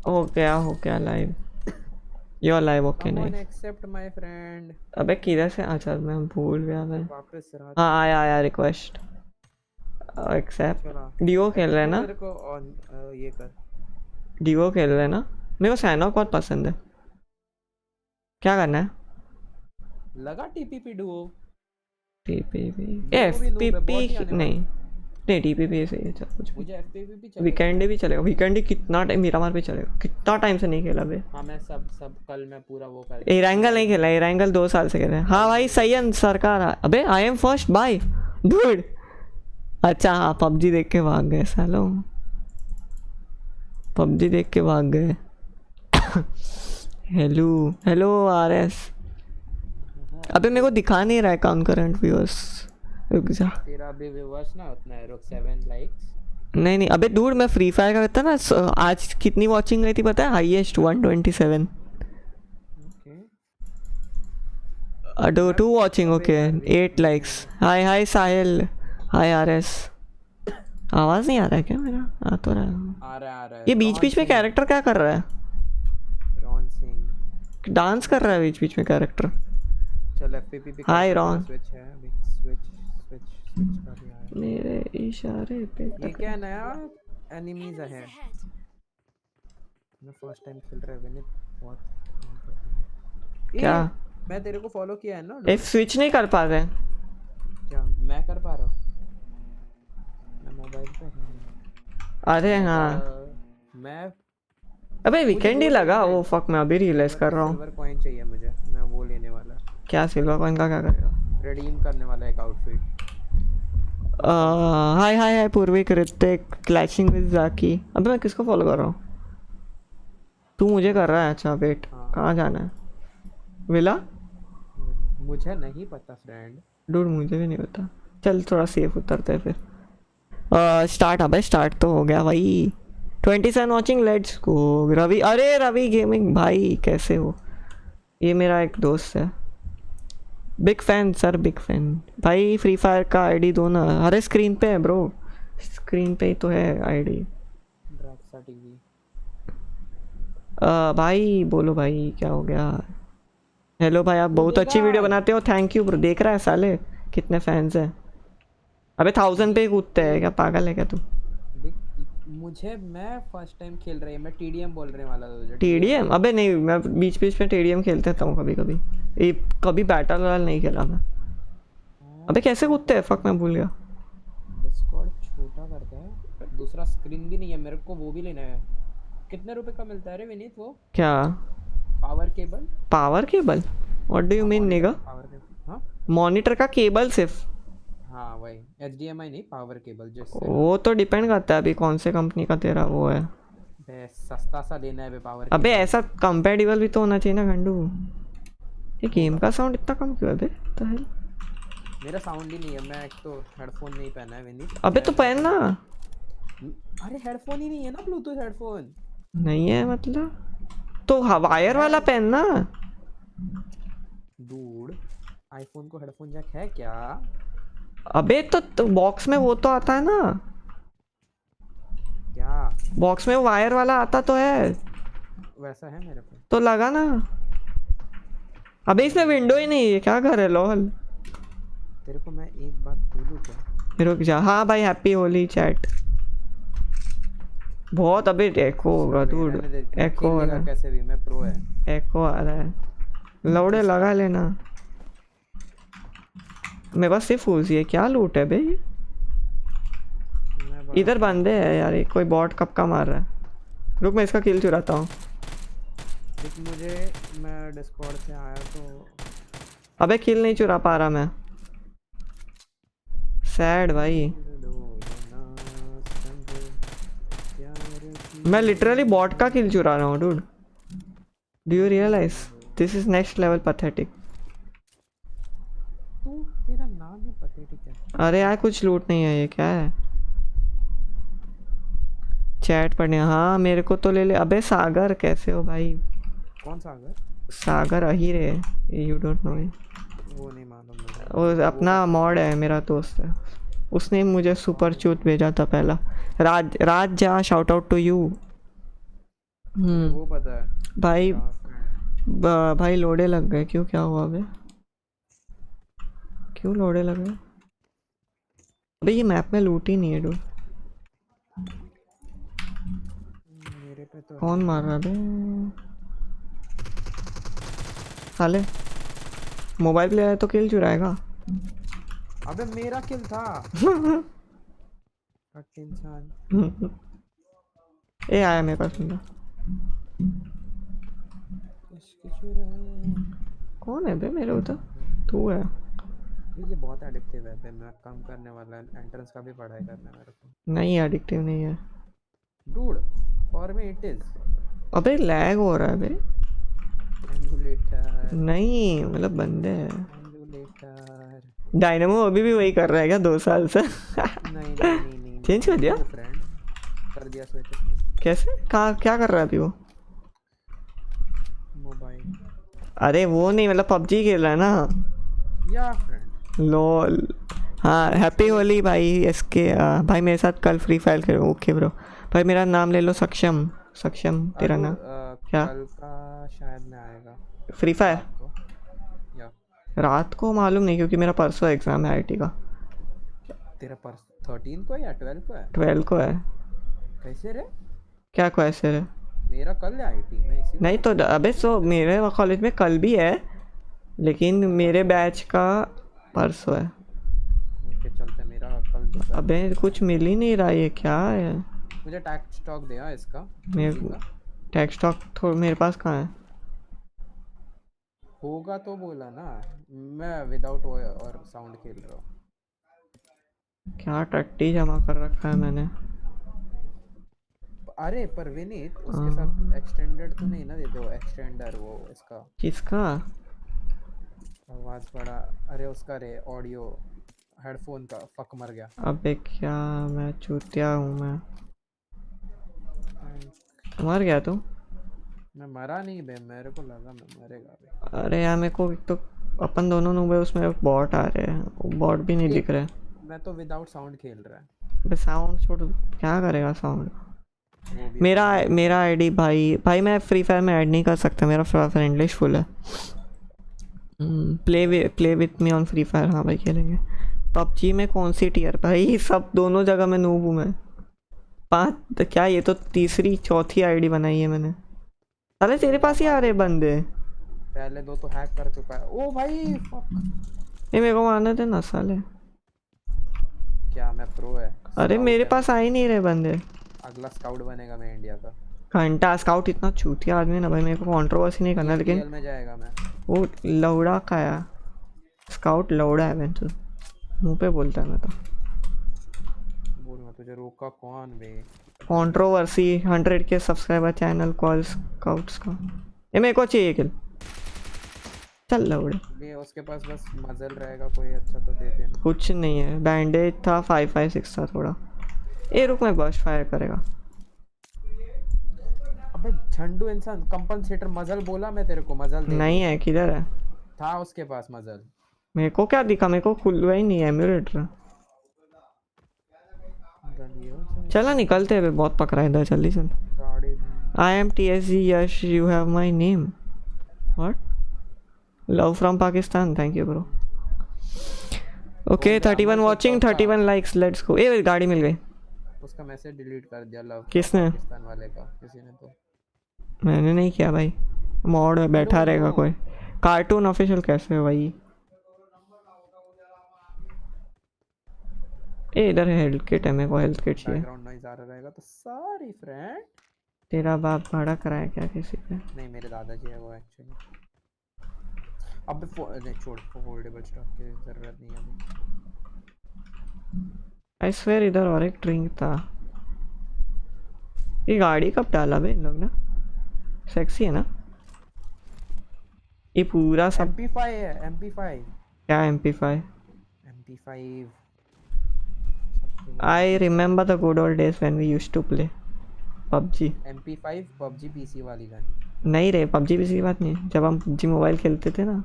हो गया live. You are live okay Someone नहीं। accept my friend. अबे किधर से, अच्छा मैं भूल गया मैं। वापस रात हाँ आया आया रिक्वेस्ट चला। एक्सेप्ट। डीओ खेल रहे हैं तू ना? मेरे को ऑन ये कर। डीओ खेल रहे हैं ना? मेरे को सैनॉक बहुत पसंद है। क्या करना है? लगा टीपीपी डुओ। टीपीपी डुओ भी नूब है, एफपीपी बॉट ही आने नहीं। वाला है। नहीं टीपीपी सही है, चल कुछ भी। मुझे एफपीपी भी चलेगा वीकेंड यार। भी चलेगा, वीकेंड कितना टाइम मीरामार पे चलेगा, कितना टाइम से नहीं खेला बे। हाँ मैं सब सब कल मैं पूरा वो कर एरांगल नहीं खेला, एरांगल 2 साल से खेल रहे हैं। हाँ भाई सैयन सरकार अबे I am first by dude. अच्छा हाँ पबजी देख के भाग गए सालों, पबजी देख के भाग गए। Hello hello RS. अबे मेरे को दिखा नहीं रहा है कॉन्करेंट व्यूअर्स, रुक जा। तेरा अभी व्यूअर्स ना उतना है, रुक 7 लाइक्स। नहीं नहीं अबे दूर मैं फ्री फायर का करता ना आज कितनी वॉचिंग गई थी पता है? हाईएस्ट 127। ओके अडो 2 watching okay 8 likes. Hi hi Sahil. Hi RS. आवाज़ नहीं आ रहा है क्या मेरा? आ तो रहा है। आ रहा है। ये बीच बीच में कैरेक्टर क्या कर रहा है? रॉन सिंह डांस कर रहा है बीच बीच में कैरेक्टर। चल एफपीपी भी हाय कर रॉन। स्विच है अभी, स्विच कर दिया है। मेरे इशारे पे ये क्या नया एनिमीज है? मैं फर्स्ट टाइम खेल रहा है विनीत, बहुत क्या? मैं तेरे को फॉलो किया है ना एफ स्विच नहीं कर पा रहे? क्या मैं कर पा रहा हूँ? मैं मोबाइल पे हूँ। अरे हाँ मैं अबे वीकेंड ही लगा वो। फक मैं अभी रियलाइज कर रहा हूँ। सिल्वर कॉइन चाहिए मुझे, मैं वो लेने वाला। क्या सिल्वर कॉइन का क्या करेगा? रिडीम करने वाला एक outfit. Hi hi hi Purvik Hrithik clashing with जाकी। अबे मैं किसको फॉलो कर रहा हूँ? तू मुझे कर रहा है? अच्छा वेट कहाँ जाना है? विला? मुझे नहीं पता फ्रेंड। डूड मुझे भी नहीं पता। चल थोड़ा सेफ उतरते हैं फिर। स्टार्ट अबे स्टार्ट तो हो गया भाई। 27 वॉचिंग लेट्स गो। रवि, अरे रवि गेमिंग भाई कैसे हो? ये मेरा एक दोस्त है। Big fan sir big fan भाई। फ्री फायर का आईडी दो ना। अरे स्क्रीन पे है ब्रो, स्क्रीन पे ही तो है आईडी। ड्रैक्सा टीवी। भाई बोलो भाई क्या हो गया? हेलो भाई आप बहुत अच्छी वीडियो बनाते हो, थैंक यू ब्रो। देख रहा है साले कितने फैंस हैं? अबे 1000 पे कूदते हैं क्या? पागल है क्या तू? मुझे मैं फर्स्ट टाइम खेल रही है, मैं टीडीएम बोल रहे वाला था। टीडीएम? अबे नहीं मैं बीच बीच में टीडीएम खेलते रहता हूँ कभी कभी। ये कभी बैटल रॉयल नहीं खेला मैं। अबे कैसे कूदते हैं? फक मैं भूल गया। डिस्कॉर्ड छोटा करता है, दूसरा स्क्रीन भी नहीं है मेरे को, वो भी लेना है। कितने रुपए का मिलता है रे विनीत वो? क्या? Power cable? Power cable? What do you mean निगा? पावर केबल हाँ मॉनिटर का केबल सिर्फ? हाँ वही HDMI नहीं, पावर केबल जिससे वो तो डिपेंड करता है अभी कौन से कंपनी का तेरा वो है। सस्ता सा लेना है पावर। अबे ऐसा कंपेटेबल भी तो होना चाहिए ना गंडू। ये गेम का साउंड इतना कम क्यों है बे? तो है मेरा साउंड ही नहीं है, मैं एक तो हेडफोन नहीं पहना है विनीत। अबे तो पहन ना। अरे हेडफोन ही नहीं है ना, ब्लूटूथ हेडफोन नहीं है मतलब तो वायर वाला पहन ना। डूड आईफोन को हेडफोन जैक है क्या? अबे तो बॉक्स में वो तो आता है ना। क्या बॉक्स में वायर वाला आता तो है। वैसा है मेरे पे तो लगा ना। अबे इसमें विंडो ही नहीं है, क्या कर रहे लॉल? तेरे को मैं एक बात बोलूं क्या? रुक जा। हाँ भाई हैप्पी होली चैट। बहुत अबे एको होगा दूर। एको हो रहा है कैसे भी, मैं प्रो है। एको आ रहा है। लौड़े लगा लेना। मेरे पास सिर्फ फूसी है। क्या लूट है बे? इधर बंदे है यार, एक कोई बॉट कब का मार रहा है। रुक मैं इसका किल चुराता हूँ। मुझे मैं डिस्कॉर्ड से आया तो अबे किल नहीं चुरा पा रहा मैं। सैड भाई। मैं लिटरली बॉट का किल चुरा रहा हूँ dude. Do you realize this is next level pathetic. तू तेरा नाम ही पैथेटिक है। अरे यार कुछ लूट नहीं है। ये क्या है? चैट पढ़ने। हाँ मेरे को तो ले ले। अबे सागर कैसे हो भाई? कौन सागर? सागर अहीर है। You don't know. वो नहीं मालूम मुझे। वो अपना मॉड है, मेरा दोस्त है। उसने मुझे सुपर चूत भेजा था पहला। राज जा शाउट आउट टू यू। वो पता है भाई मेरा friend। भाई लोड़े लग गए क्यों, क्या हुआ बे, क्यों लोड़े लग गए अबे, ये मैप में लूट ही नहीं है डू। मेरे पे तो है कौन मार रहा लूट। बे साले, मोबाइल पे आया तो किल चुराएगा। अबे मेरा किल था। कट इंसान। ए आया मेरे पास बंदा। इसके चुराए। कौन है बे मेरे उधर, तू है। ये बहुत एडिक्टिव है बे, मैं कम करने वाला है, एंट्रेंस का भी पढ़ाई करना है मेरे को। नहीं एडिक्टिव नहीं है। Dude for me it is अबे लैग हो रहा है बे। एमुलेटर। नहीं मतलब बंदे हैं। एमुलेटर। डायनेमो अभी भी वही कर रहा है क्या 2 साल से? नहीं नहीं नहीं नहीं चेंज कर दिया? नो फ्रेंड, कर दिया स्विच उसने। कैसे, कहाँ क्या कर रहा है अभी वो? मोबाइल अरे वो नहीं, मतलब पबजी खेल रहा है ना। या फ्रेंड। लोल। हाँ हैप्पी होली भाई इसके भाई मेरे साथ कल फ्री फायर खेलो, ओके ब्रो। भाई मेरा नाम ले लो, सक्षम। सक्षम तेरा डूड नाम क्या? कल का शायद में आएगा फ्री फायर रात को। या रात को मालूम नहीं, क्योंकि मेरा परसों एग्जाम है आईटी का। तेरा पर्स 13 को है या 12 को है? 12 को है। कैसे रे? क्या क्वेश्चन है? मेरा कल है आईटी में, इसीलिए नहीं तो पूछ रहा अबे सो मेरे कॉलेज में कल भी है, लेकिन हूँ। मेरे परसों बैच का परसों है। ओके चलते, मेरा कल दोपहर अबे को है। कुछ मिल ही नहीं रहा, ये क्या है? मुझे टैक्स स्टॉक दे इसका मेरे पीसी का। टेक्स्ट स्टॉक थोड़ा मेरे पास कहाँ है? होगा तो बोला ना, मैं विदाउट और साउंड खेल रहा हूँ। क्या टट्टी जमा कर रखा है मैंने। अरे पर विनीत उसके साथ हाँ, एक्सटेंडेड तो नहीं ना देते हो, एक्सटेंडर वो इसका किसका? आवाज बड़ा। अरे उसका रे ऑडियो हेडफोन का फक मर गया। अबे क्या, मैं चूतिया हूँ मैं। Thank- मर गया तू? मैं मरा नहीं बे, मेरे को लगा मैं मरेगा बे। अरे यार मेरे को एक तो अपन दोनों नूबे, उसमें बॉट आ रहे हैं, वो बॉट भी नहीं ए, दिख रहे। मैं तो विदाउट साउंड खेल रहा है। अबे साउंड छोड़, क्या करेगा साउंड? वो भी मेरा अपने गेम मेरा में। आईडी भाई मैं फ्री फायर में ऐड नहीं कर सकता, मेरा फ्रेंड लिस्ट फुल है। Play with me on free fire, हाँ भाई खेलेंगे। पबजी में कौन सी टीयर भाई, सब दोनों जगह में नूब हूँ मैं। 5 क्या, ये तो तीसरी चौथी आईडी बनाई है मैंने। अरे तेरे मेरा पास ही आ रहे भाई बंदे। पहले दो तो हैक कर चुका है। ओ भाई फक। ये मेरे को मारने थे ना साले। क्या मैं प्रो है? अरे स्काउट मेरे है मैं। पास आ ही नहीं रहे बंदे। अगला स्काउट बनेगा मैं इंडिया का। घंटा स्काउट इतना चूतिया आदमी है ना भाई, मेरे को कंट्रोवर्सी नहीं करना, लेकिन ईएपीएल में जाएगा मैं। वो लौड़ा का है। स्काउट लौड़ा है मैं तो, मुंह पे बोलता है मैं तो। बोल मैं तुझे रोका कौन बे? कंट्रोवर्सी 100 के सब्सक्राइबर चैनल कॉल स्काउट्स का, ये मेरे को चाहिए किल। चल लौड़े। बे उसके पास बस मजल रहेगा, कोई अच्छा तो दे देना। कुछ नहीं है, बैंडेज था 556 था थोड़ा। ए रुक, मैं बर्स्ट फायर करेगा। अबे झंडू इंसान कंपनसेटर मजल बोला मैं तेरे को, मजल दे नहीं दे। है, किधर है? था उसके पास मजल। मेरे को क्या दिखा, मेरे को खुलवा ही नहीं है एम्यूलेटर। गलियों से चला निकलते हैं, बहुत पकड़ा है इधर, जल्दी चल। गाड़ी I am TSG Yash, you have my name. What? Love from Pakistan, thank you bro. Okay बोल रहा 31 अमन को वॉचिंग, चौथा। 31 लाइक्स, लेट्स गो। ए गाड़ी मिल गई। उसका मैसेज डिलीट कर दिया लव किसने? पाकिस्तान वाले का, किसी ने तो। मैंने नहीं किया भाई, मॉड में आई बैठा डोंट नो। रहेगा कोई। कार्टून ऑफिशियल कैसे है भाई? ए इधर हेल्थ किट है, मेरे को हेल्थ किट चाहिए। बैकग्राउंड नॉइज आ रहा रहेगा तो सॉरी फ्रेंड। तेरा बाप भाड़ा कराया क्या किसी पे? नहीं मेरे दादाजी है वो एक्चुअली। अब नहीं छोड़, फोल्डेबल स्टॉक की जरूरत नहीं है अभी। आई स्वेयर इधर और एक ड्रिंक था। ये गाड़ी कब डाला बे इन लोग ना? सेक्सी है ना ये पूरा सब? MP5 है, MP5। क्या MP5? MP5 I remember the good old days when we used to play PUBG. MP5 PUBG PC वाली गन। नहीं रे, पबजी भी की बात नहीं, जब हम पबजी मोबाइल खेलते थे ना।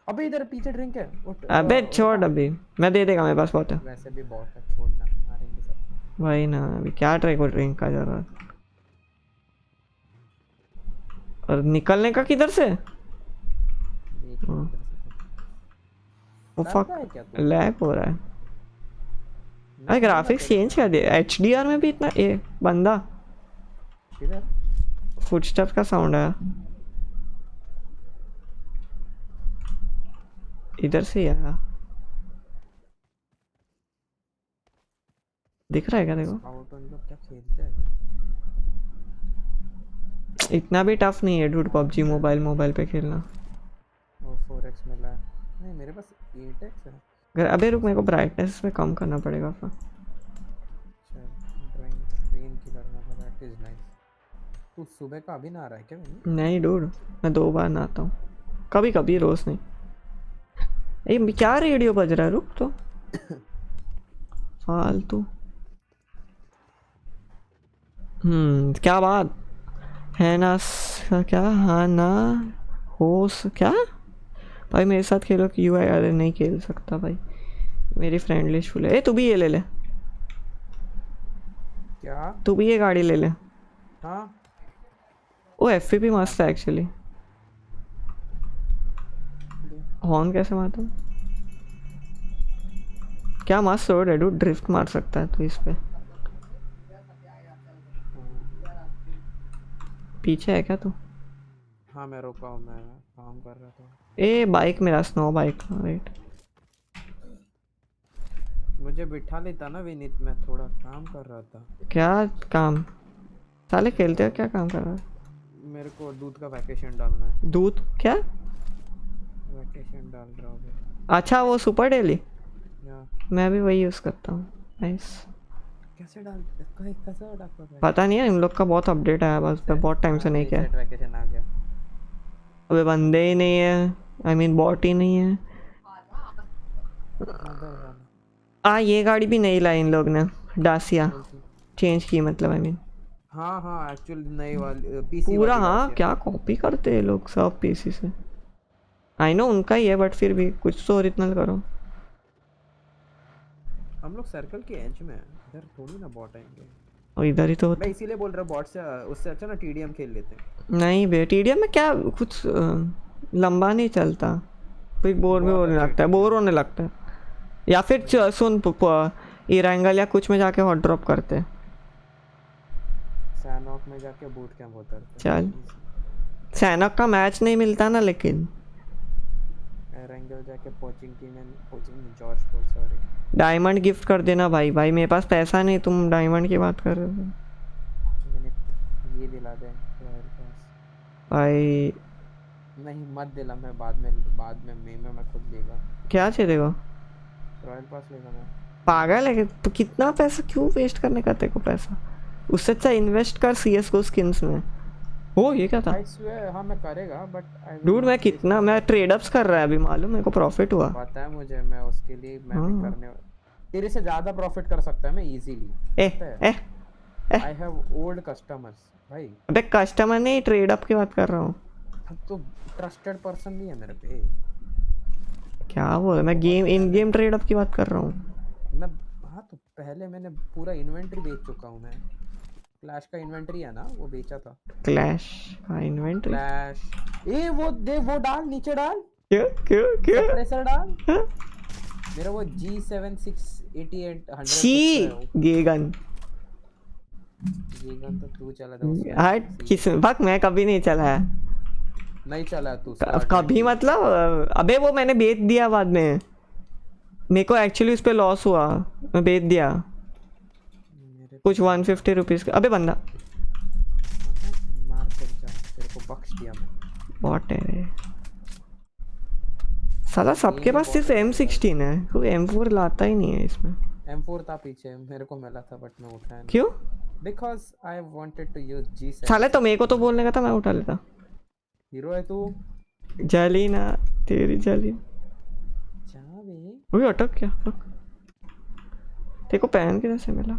अबे इधर पीछे ड्रिंक है अबे छोड़, अभी मैं दे देगा, मेरे पास बहुत है। वैसे भी बहुत है, छोड़ना मारेंगे सबको। वही ना, अभी क्या ट्राई को ड्रिंक का जरूरत। और निकलने का किधर से? देख हाँ। इधर से वो डरता फक है क्या तू? लैग हो रहा है। मैं अरे हूं ना ग्राफिक्स तेरे चेंज कर साथ। दिया HDR में भी इतना ए बंदा किधर? फुटस्टेप का साउंड आया इधर से ही आया। दिख रहा है क्या देखो? स्काउट उन लोग क्या खेलते हैं बे? इतना भी टफ नहीं है डूड पबजी मोबाइल पे खेलना। वो 4x मिला है। नहीं मेरे पास 8x है। अबे रुक मेरे को ब्राइटनेस में कम करना पड़ेगा फिर। चल ड्राइंग पेन किलर में था दैट इज नाइस। तू सुबह का अभी ना रहा है क्या मैंने? नहीं डूड मैं 2 बार नहाता हूँ कभी कभी रोज नहीं। ये क्या रेडियो बज रहा है रुक तो फालतू। क्या बात है ना क्या हाँ ना क्या भाई मेरे साथ खेलो कि यू अरे नहीं खेल सकता भाई मेरी फ्रेंड लिस्ट फुल है। ए तू भी ये ले ले क्या? तू भी ये गाड़ी ले ले। हाँ ओ एफ भी मस्त है एक्चुअली। ले। हॉर्न कैसे मारता हूँ? क्या मस्त रोड है डूड ड्रिफ्ट मार सकता है तो इस पे। पीछे है क्या तू? हाँ मैं रुका हूँ मैं काम कर रहा था। ए बाइक मेरा स्नो बाइक राइट। मुझे बिठा लेता ना विनीत मैं थोड़ा काम कर रहा था। क्या काम साले खेलते हो क्या काम कर रहा है? मेरे को दूध का वैकेशन डालना है। दूध क्या? वैकेशन डाल रहा हूँ अभी। अच्छा वो सुपर डेली या मैं भी वही यूज़ करता हूँ। नाइस। कैसे डालते कैसे डालता है? पता नहीं है इन लोग का बहुत अपडेट आया बस पे बहुत टाइम से नहीं किया। सेट वैकेशन आ गया। अबे बंदे ही नहीं है आई मीन बॉट ही नहीं है। मदर वाला ये गाड़ी भी नहीं लाई इन लोग ने डासिया कौन सी? चेंज की मतलब आई मीन हाँ हाँ एक्चुअली नई वाली पीसी पूरा वाली हाँ Dacia। क्या कॉपी करते हैं लोग सब पीसी से। आई नो उनका ही है बट फिर भी कुछ तो ओरिजिनल करो। हम लोग सर्कल के एज में हैं, इधर थोड़ी ना बॉट आएंगे। और इधर ही तो मैं होता इसीलिए बोल रहा बॉट से उससे अच्छा ना टीडीएम खेल लेते हैं। नहीं बे टीडीएम में क्या कुछ लंबा नहीं चलता फिर बोर भी बहुत होने अच्छा लगता है TDM बोर होने लगता है। या फिर सुन इरेंगल या कुछ में जाके हॉट ड्रॉप करते हैं। सैनॉक में जाके बूट कैंप होता है। चल सैनक का मैच नहीं मिलता ना लेकिन एरेंगल जाके कोचिंग जॉर्ज पोल सॉरी। डायमंड गिफ्ट कर देना भाई भाई मेरे पास पैसा नहीं तुम डायमंड की बात कर रहे हो ये दिला दे रॉयल पास। भाई। नहीं मत दिला मैं बाद में मैं खुद लेगा। क्या चाहिए देखो रॉयल पास लेगा मैं। पागल है तो कितना पैसा क्यों वेस्ट करने का तेरे को पैसा उससे अच्छा इन्वेस्ट कर CS:GO स्किन्स में। ओ ये क्या था आई स्वेयर हाँ मैं करेगा बट आई विल डूड मैं नॉट कितना मैं ट्रेड अप्स कर रहा है अभी मालूम मेरे को प्रॉफिट हुआ। पता है मुझे मैं उसके लिए मैं भी हाँ। करने तेरे से ज्यादा प्रॉफिट कर सकता है मैं easily. A A I have old customers भाई। अबे कस्टमर नहीं ट्रेड अप की बात कर रहा हूँ। अब तो ट्रस्टेड पर्सन भी है मेरे पे। क्या बोल मैं game in game trade up की बात कर रहा हूँ। मैं हाँ तो पहले मैंने पूरा इन्वेंटरी बेच चुका हूँ मैं। क्लैश का इन्वेंटरी है ना वो बेचा था। क्लैश का इन्वेंटरी क्लैश ए वो डाल नीचे डाल क्यों क्यों क्यों प्रेशर डाल। हाँ? मेरा वो G7688 शी गेगन ये गन तो तू चला था उसमें। हट किस भाग मैं कभी नहीं चलाया नहीं चला तू कभी मतलब अबे वो मैंने बेच दिया बाद में मेरे को एक्चुअली उस पर लॉस हुआ मैं बेच दिया मेरे कुछ 150 रुपीज़ का। अबे बंदा मार कर जा तेरे को बख्श दिया मैं। बहुत है साला सबके पास सिर्फ M16 है कोई M4 लाता ही नहीं है इसमें। M4 था पीछे मेरे को मिला था बट मैं उठाया नहीं। क्यों because I wanted to use G7। साले तो मेरे को तो बोलने का था मैं उठा लेता। हीरो है तू जली ना तेरी जली जा बे। वही अटक क्या फक तेरे को पैन किधर से मिला?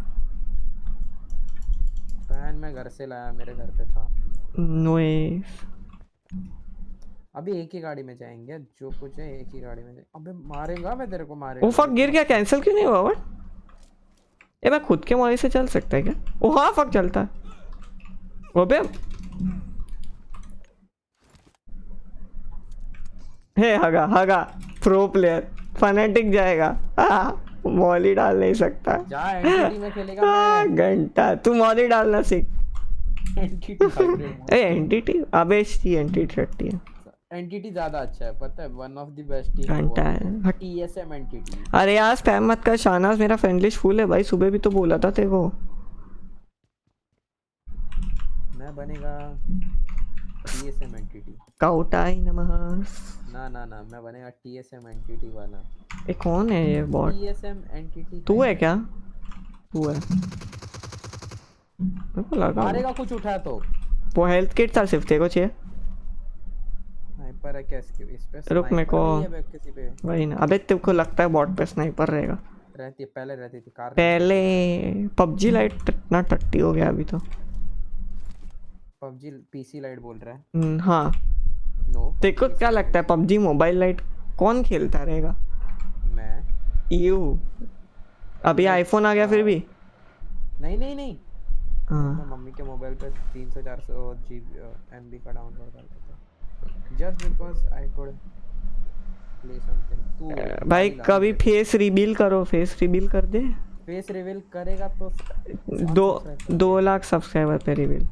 पैन मैं घर से लाया मेरे घर पे था। नोइस अभी एक ही गाड़ी में जाएंगे जो कुछ है एक ही गाड़ी में जाएंगे। अबे मारेगा मैं तेरे को मारेगा। ओ फक गिर गया कैंसिल क्यों नहीं हुआ बट ये मैं खुद के मोबाइल से चल सकता है क्या? ओ हाँ फक चलता है वो बे हे हगा हगा प्रो प्लेयर फनेटिक जाएगा। मॉली डाल नहीं सकता। जा एंटिटी में खेलेगा मैं। घंटा तू मॉली डालना सीख। एंटिटी हाइब्रिड ए एंटिटी अबे एंटिटी हट्टी है। एंटिटी ज्यादा अच्छा है, पता है, वन ऑफ द बेस्ट घंटा है हट। TSM entity. अरे यार स्पैम मत कर शाहनाज, मेरा फ्रेंड लिस्ट फुल है भाई, सुबह भी तो बोला था तेरे को। मैं बनेगा टीएसएम एंटिटी। काउटाई नमः। ना ना ना, मैं बनेगा टीएसएम एंटिटी वाला। ये कौन है ये बॉट? टीएसएम एंटिटी तू है क्या? तू है मेरे को लगा मारेगा कुछ उठा तो। वो हेल्थ किट था सिर्फ तेरे को चाहिए। स्नाइपर है क्या इसके इस पे? रुक मेरे को स्नाइपर नहीं है बे किसी पे। वही ना। अबे तेरे को लगता है बॉट पे स्नाइपर रहेगा? रहती है, पहले रहती थी कार। पहले पबजी लाइट इतना टट्टी हो गया अभी तो। पबजी पीसी लाइट बोल रहा है। हाँ नो तेरे को क्या लगता है पबजी मोबाइल लाइट कौन खेलता रहेगा? मैं यू अभी आईफोन आ गया फिर भी। नहीं नहीं नहीं, हाँ मैं मम्मी के मोबाइल पे 300-400 जीबी एमबी का डाउनलोड कर देता हूं just because I could play something. तू भाई कभी फेस रिवील करो, फेस रिवील कर दे। फेस रिवील करेगा तो 2 लाख सब्सक्राइबर पे रिवील।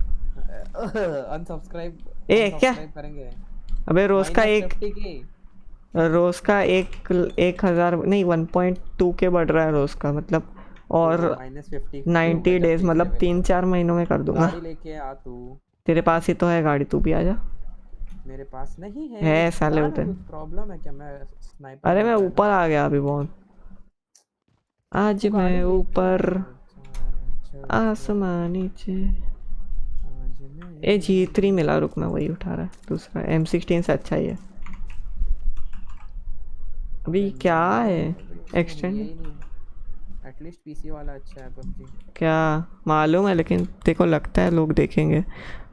अनसब्सक्राइब ए क्या? करेंगे। अबे रोज का रोज का 1,000 नहीं 1.2 के बढ़ रहा है रोज का, मतलब और -50 90 डेज मतलब 3-4 महीनों में कर दूंगा। गाड़ी लेके आ तू। तेरे पास ही तो है गाड़ी, तू भी आ जा। मेरे पास नहीं है। है साले उधर। प्रॉब्लम है क्या? मैं स्नाइपर। अरे मैं ऊपर आ गया अभी बहुत। आज मैं ऊपर आसमान नीचे। ए G3 मिला, रुक मैं वही उठा रहा है। दूसरा M16 से अच्छा ही है। अभी क्या है एक्सटेंड? एटलीस्ट पीसी वाला अच्छा है पबजी। क्या मालूम है, लेकिन तेरे को लगता है लोग देखेंगे?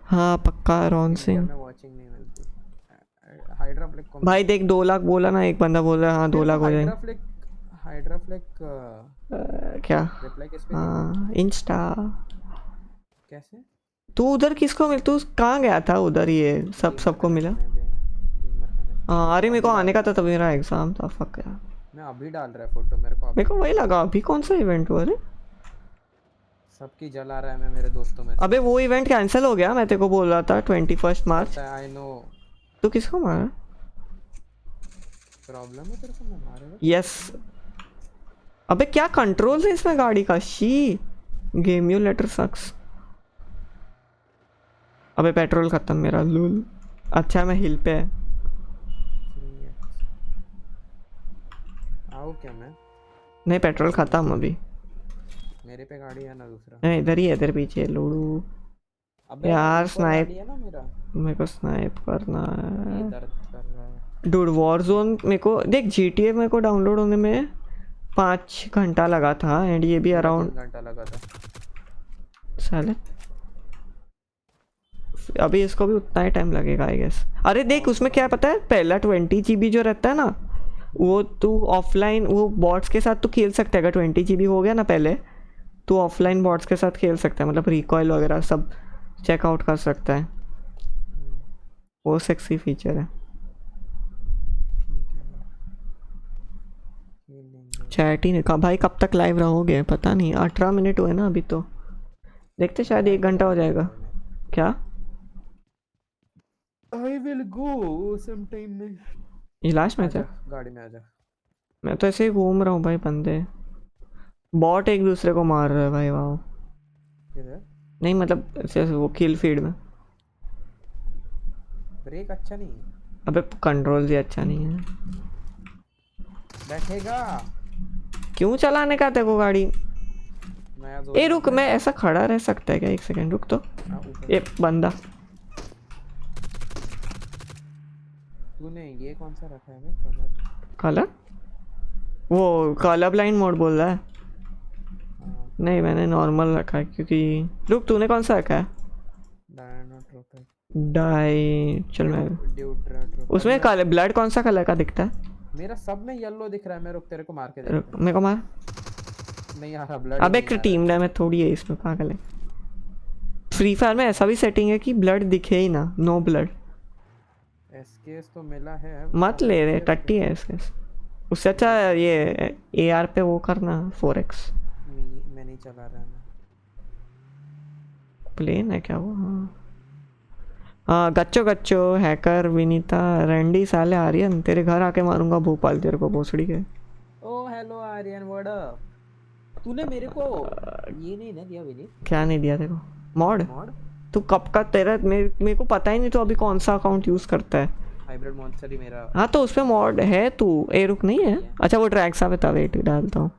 हाँ पक्का रॉन सिंह। मैं वाचिंग नहीं मिलती। हाइड्रा फ्लिक को भाई देख 2 लाख बोला ना, एक बंदा बोल रहा है हाँ 2 लाख हो जाएंगे। हाइड्रा फ्लिक क्या? रिप्लाई किस पे? हाँ इंस्टा। कैसे? तू उधर किसको मिल, तू कहाँ गया था उधर? ये सबको मिला। हाँ अरे मेरे को आने का था तभी मेरा एग्जाम था। फक यार मैं अभी डाल रहा है फोटो मेरे को वही लगा अभी कौन सा इवेंट हुआ? अरे सबकी जला रहा है मैं मेरे दोस्तों में। अबे वो इवेंट कैंसिल हो गया, मैं तेरे को बोल रहा था 21 मार्च। I know. तू किसको मारा? प्रॉब्लम है तेरे को? मैं मारेगा। यस। अबे क्या कंट्रोल है इसमें गाड़ी का? शी गेम यू लेटर सक्स। अबे पेट्रोल खत्म मेरा लूल। अच्छा मैं हिल पे है। आओ क्या मैं? नहीं पेट्रोल खत्म अभी। मेरे पे गाड़ी है ना दूसरा। नहीं इधर ही है तेरे पीछे लोड़ू। अबे यार ऊपर स्नाइप गाड़ी है ना मेरा। मेरे को स्नाइप करना ये है। दर्द कर रहा है। डूड वॉरजोन मेरे को देख GTA मेरे को डाउनलोड होने में 5 घंटा लगा था एंड ये भी अराउंड 3 घंटा लगा था। साले अभी इसको भी उतना ही टाइम लगेगा आई गेस। अरे देख उसमें क्या है पता है, पहला 20 GB जो रहता है ना वो तू ऑफलाइन वो बॉट्स के साथ तू खेल सकता है। अगर 20 GB हो गया ना पहले तो ऑफलाइन बॉट्स के साथ खेल सकता है, मतलब रिकॉइल वगैरह सब चेकआउट कर सकता है। वो सेक्सी फीचर है। चैट ही नहीं कहा भाई, कब तक लाइव रहोगे पता नहीं। 18 मिनट हुए ना अभी तो, देखते शायद 1 घंटा हो जाएगा। क्या? I will go sometime में। ये लास्ट मैच है? गाड़ी में आजा। मैं तो ऐसे ही घूम रहा हूँ भाई, बंदे बॉट एक दूसरे को मार रहे हैं भाई। वाह किधर? नहीं मतलब ऐसे वो किल फीड में। ब्रेक अच्छा नहीं है। अबे कंट्रोल भी अच्छा नहीं है। बैठेगा क्यों चलाने का तेरे को गाड़ी? नया ए रुक, मैं ऐसा खड़ा रह सकता है क्या? 1 सेकंड रुक तो। ए बंदा तूने ये कौन सा रखा है? कलर कलर वो कलर ब्लाइंड मोड बोल रहा है। नहीं मैंने नॉर्मल रखा है क्योंकि रुक तूने कौन सा रखा है? डाई चल मैं उसमें कलर ब्लड कौन सा कलर का दिखता है? मेरा सब में येलो दिख रहा है। मैं रुक तेरे को मार के रुक मेरे को मार। नहीं आ रहा ब्लड। अब एक टीम डैमेज थोड़ी है इसमें, पागल है। फ्री फायर में ऐसा भी सेटिंग है कि ब्लड दिखे ही ना, नो ब्लड। एसकेएस तो मिला है। मत साला ले रे, SKS टट्टी है इसके। उससे अच्छा ये AR पे वो करना 4x। मैं नहीं चला रहा मैं। प्लेन है क्या वो? हाँ हाँ, गच्चो गच्चो, हैकर, विनीता, रैंडी, साले आर्यन, तेरे घर आके मारूंगा भोपाल तेरे को भोसड़ी के। ओ हेलो आर्यन, व्हाट अप। तूने मेरे को ये नहीं ना दिया विनीत, क्या नहीं दिया तेरे को? मॉड? मॉड। तू कब का तेरा मेरे को पता ही नहीं तो अभी कौन सा अकाउंट यूज करता है। हाइब्रिड मॉन्स्टर ही मेरा। हाँ तो उसपे मॉड है तू। ए रुक नहीं है? अच्छा वो ट्रैक्स पे था, वेट डालता हूँ।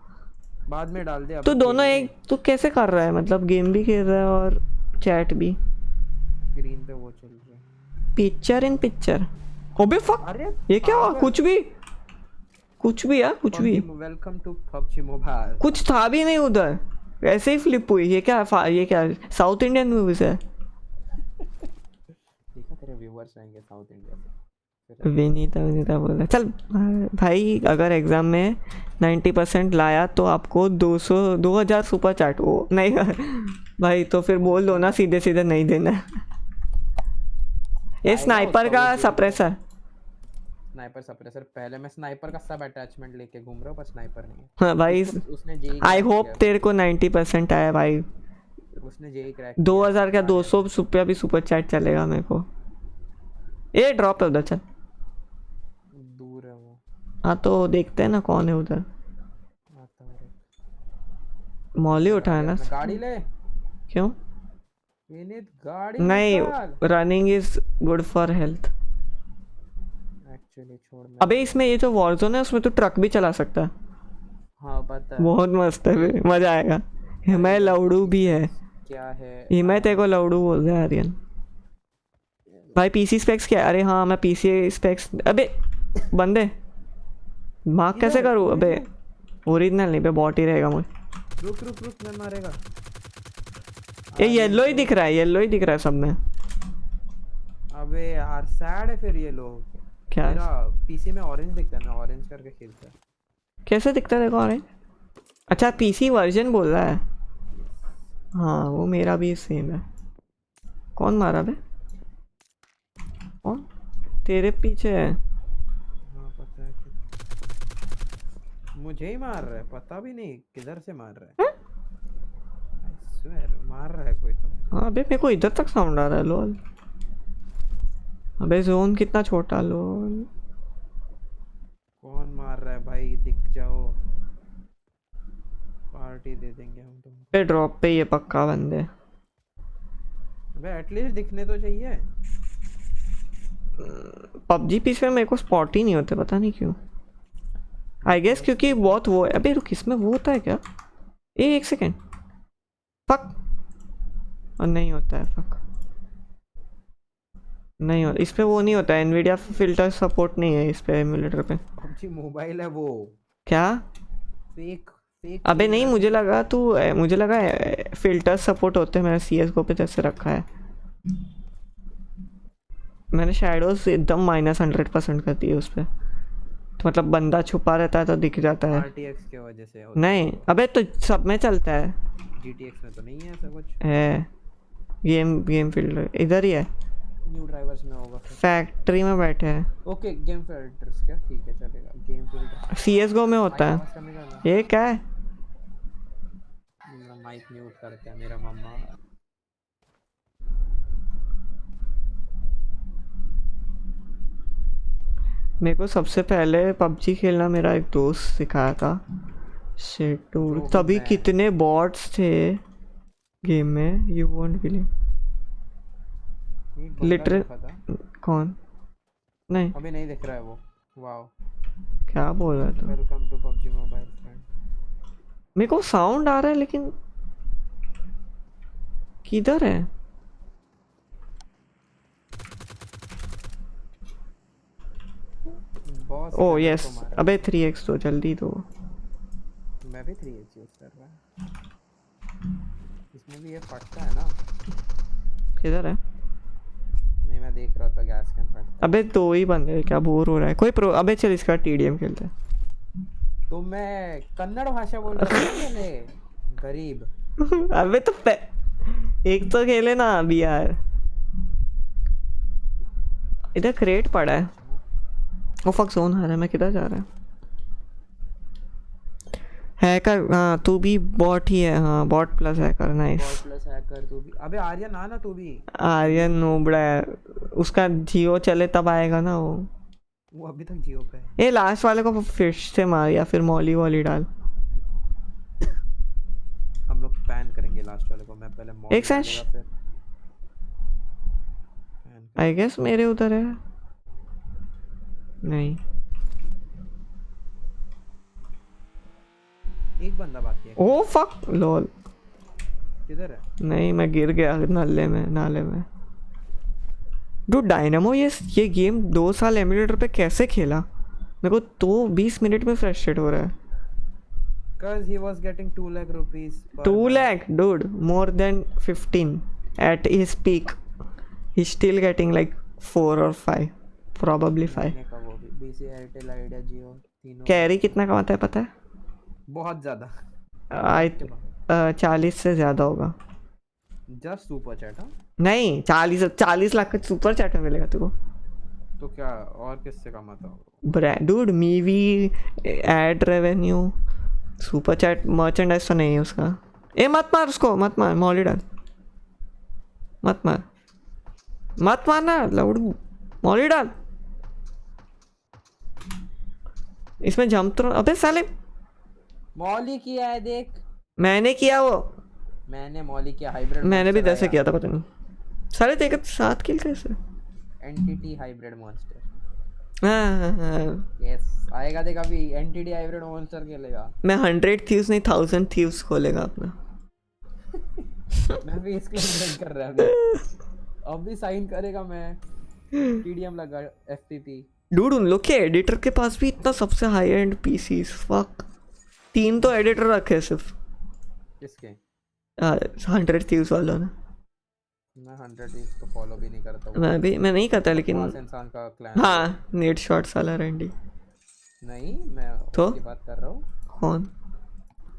बाद में डाल दे, तू अभी दोनों खेल एक, तू कैसे कर रहा है मतलब गेम भी खेल रहा है और चैट भी? स्क्रीन पे वो चल रहा है। Picture in picture. ओबे फक, अरे ये क्या हुआ? पागल। कुछ भी यार, कुछ भी। Welcome to PUBG mobile. कुछ था भी नहीं उधर, ऐसे ही फ्लिप हुई। ये क्या ये क्या साउथ इंडियन मूवीज है? देखा तेरे व्यूअर्स आएंगे साउथ इंडिया से। विनीता बोला चल भाई, अगर एग्जाम में 90% लाया तो आपको 2000 सुपर चैट। वो नहीं भाई तो फिर बोल दो ना सीधे सीधे नहीं देना। ये आएगा स्नाइपर उसका का वो जेल का। सप्रेसर। स्नाइपर सप्रेसर, पहले मैं स्नाइपर का सब अटैचमेंट लेके घूम रहा हूँ, पर स्नाइपर नहीं है। हाँ भाई, उसने जेई आई क्रैक होप किया। तेरे को 90% आया भाई। उसने जेई क्रैक किया। 2000 का 200 रुपया भी सुपर चैट चलेगा मेरे को। ये ड्रॉप है उधर, चल। दूर है वो। हाँ तो देखते हैं ना कौन है उधर। आता है रे। मॉली चल, उठाया ना? अपना गाड़ी ले क्यों? विनीत, गाड़ी नहीं, निकाल। Running is good for health. Actually छोड़ मैं। अबे इसमें ये जो वॉरजोन है उसमें तो ट्रक भी चला सकता है। हाँ पता है। बहुत मस्त है बे, मजा आएगा। हिमाय लवड़ू भी है। क्या है? हिमाय तेरे को लवड़ू बोल रहे हैं आर्यन भाई। पीसी स्पेक्स क्या है? अरे हाँ मैं पीसी स्पेक्स, अबे बंदे मार्क कैसे करूँ? अबे ओरिजिनल नहीं बे, बॉट ही रहेगा मुझे। रुक रुक रुक, मैं मारेगा। ये येलो ही दिख रहा है, येलो ही दिख रहा है सब में। अबे यार सैड है फिर ये लोग। क्या मेरा पीसी में ऑरेंज दिखता है, मैं ऑरेंज करके खेलता है। कैसे दिखता है देखो ऑरेंज? अच्छा पीसी वर्जन बोल रहा है। हाँ वो मेरा भी सेम है। कौन मारा बे? कौन तेरे पीछे है? हाँ पता है कि मुझे ही मार रहा है, पता भी नहीं किधर से मार रहा है। I swear, मार रहा है कोई तो। हाँ अबे मेरे को इधर तक साउंड आ रहा है लोल। अबे जोन कितना छोटा लोल। कौन मार रहा है भाई, दिख जाओ, पार्टी दे देंगे हम तुमको। पे ड्रॉप पे ये पक्का बंदे। अबे एटलीस्ट दिखने तो चाहिए। पबजी पीस में मेरे को स्पॉट ही नहीं होते, पता नहीं क्यों। आई गेस क्योंकि बहुत वो है। अबे रुक, इसमें वो होता है क्या? एक सेकेंड, फक। और नहीं होता है, फक नहीं होता इस पे। वो नहीं होता है, एनवीडिया फिल्टर सपोर्ट नहीं है इस पे एमुलेटर पे। पबजी मोबाइल है वो। क्या? Fake fake. अबे नहीं, मुझे लगा फिल्टर सपोर्ट होते हैं। मैंने CSGO पे जैसे रखा है, मैंने शैडोज एकदम -100% कर दिए उस पर। तो मतलब बंदा छुपा रहता है तो दिख जाता है। RTX के वजह से होता नहीं अबे तो सब में चलता है। GTX में तो नहीं है ऐसा कुछ। है गेम फिल्टर इधर ही है, न्यू ड्राइवर्स में होगा फिर। फैक्ट्री में बैठे हैं। ओके गेम फिल्टर्स क्या, ठीक है चलेगा। गेम फिल्टर CSGO में होता है। आवाज करने का। ये क्या है? मेरा माइक म्यूट करते हैं मेरा मम्मा। मेरे को सबसे पहले पबजी खेलना मेरा एक दोस्त सिखाया था। शिट जो तभी मैं- कितने बॉट्स थे गेम में, यू वोंट बिलीव। एक बंदा लिटरल दिखा था। कौन? नहीं अभी नहीं दिख रहा है वो। वाओ, क्या बोल रहा था? Welcome to PUBG mobile friend. मेरे को साउंड आ रहा है लेकिन किधर है? बॉस ओ यस, अबे 3x तो जल्दी दो। मैं भी 3x यूज कर रहा है। इसमें भी ये फटता है ना? किधर है? नहीं मैं देख रहा था, गैस कैन फटता। अबे दो ही बंदे हैं, क्या बोर हो रहा है कोई प्रो? अबे चल इसका TDM खेलते हैं। तो मैं कन्नड़ भाषा बोल रहा था पहले, गरीब। अबे तो एक तो खेले ना अभी यार। इधर क्रेट पड़ा है। ओ फक जोन आ रहा है, मैं किधर जा रहा है? हैकर, हाँ तू भी बॉट ही है, हाँ bot plus hacker, nice. Bot plus hacker तू भी। अबे आर्यन ना तू भी। आर्यन नोबड़ा है, उसका जियो चले तब आएगा ना वो। वो अभी तक जियो पे है। ये लास्ट वाले को फिश से मार या फिर मॉली वॉली डाल। हम लोग पैन करेंगे लास्ट वाले को। मैं पहले मॉल एक सेंस। डालेगा फिर पैन आई गेस मेरे उधर है, नहीं एक बंदा बाकी है। ओ फक लॉल, किधर है? नहीं मैं गिर गया नाले में, नाले में। डू डायनामो ये गेम 2 साल एमुलेटर पे कैसे खेला? मेरे को तो 20 मिनट में फ्रस्ट्रेट हो रहा है। Cause he was getting 2 lakh rupees per 2 month. lakh dude, more than 15 at his peak. He's still getting like 4 or 5, probably 5. महीने का वो भी। BC एयरटेल आइडिया जियो तीनों। कैरी कितना कमाता है पता है? बहुत ज्यादा। आई 40 से ज़्यादा होगा। Just super chat. हाँ नहीं 40 लाख का सुपर चैट में मिलेगा तेरे को। तो क्या और किससे कमाता हो? Brand dude, Mivi, ad revenue, super chat, merchandise तो नहीं है उसका। ए मत मार उसको, मत मार, मॉली डाल, मत मार, मत मारना लौड़ू, मॉली डाल। इसमें जंप तो, अबे साले मॉली किया है देख। मैंने किया वो, मैंने मॉली किया। हाइब्रिड मैंने भी 10 किया था, पता नहीं साले तेरे 7 किल कैसे। Entity hybrid monster. हाँ यस आएगा देख अभी। एंटिटी हाइब्रिड मॉन्स्टर खेलेगा। मैं 100 थीव्स नहीं 1000 थीव्स खोलेगा अपना। मैं भी इसके लिए साइन कर रहा हूँ। अभी साइन करेगा मैं। टीडीएम लगा एफपीपी। डूड उन लोग के एडिटर के पास भी इतना सबसे हाई एंड पीसी, फक। 3 तो एडिटर रखे हैं सिर्फ। किसके? 100 थीव्स वालों ने। मैं 100 इसको फॉलो भी नहीं करता हूँ। मैं नहीं करता लेकिन पास इंसान का क्लैन। हाँ नेट शॉट्स वाला रैंडी। नहीं मैं तो? उसकी बात कर रहा हूँ। कौन?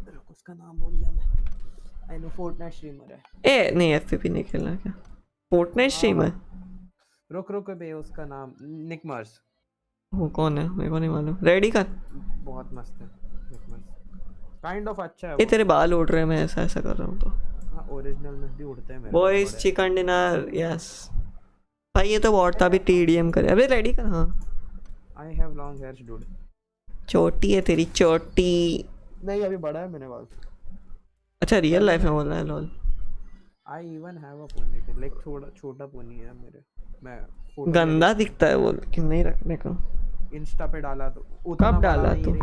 रुक उसका नाम भूल गया मैं। आई नो फोर्टनाइट स्ट्रीमर है। ए नहीं एफपीपी नहीं खेलना क्या? Fortnite streamer? रुक बे उसका नाम निक मर्स। वो कौन है मेरे को नहीं मालूम। रेडी कर। बहुत मस्त है निक मर्स। काइंड ऑफ अच्छा है ये वो। तेरे बाल उड़ रहे हैं, मैं ऐसा ऐसा कर रहा हूँ तो। हाँ ओरिजिनल में भी उड़ते हैं मेरे। बॉयज चिकन डिनर, यस भाई। ये तो बॉट था अभी, टीडीएम करे। अबे रेडी कर। हाँ I have long hairs dude. चोटी है तेरी, चोटी। नहीं अभी बड़ा है मैंने बाल। अच्छा रियल लाइफ में बोल रहा है lol. I even have a pony like थोड़ा छोटा पोनी है मेरे। मैं photo गंदा दिखता है वो, कि नहीं रखने का। इंस्टा पे डाला तो उतना कब बड़ा डाला नहीं तू? रे।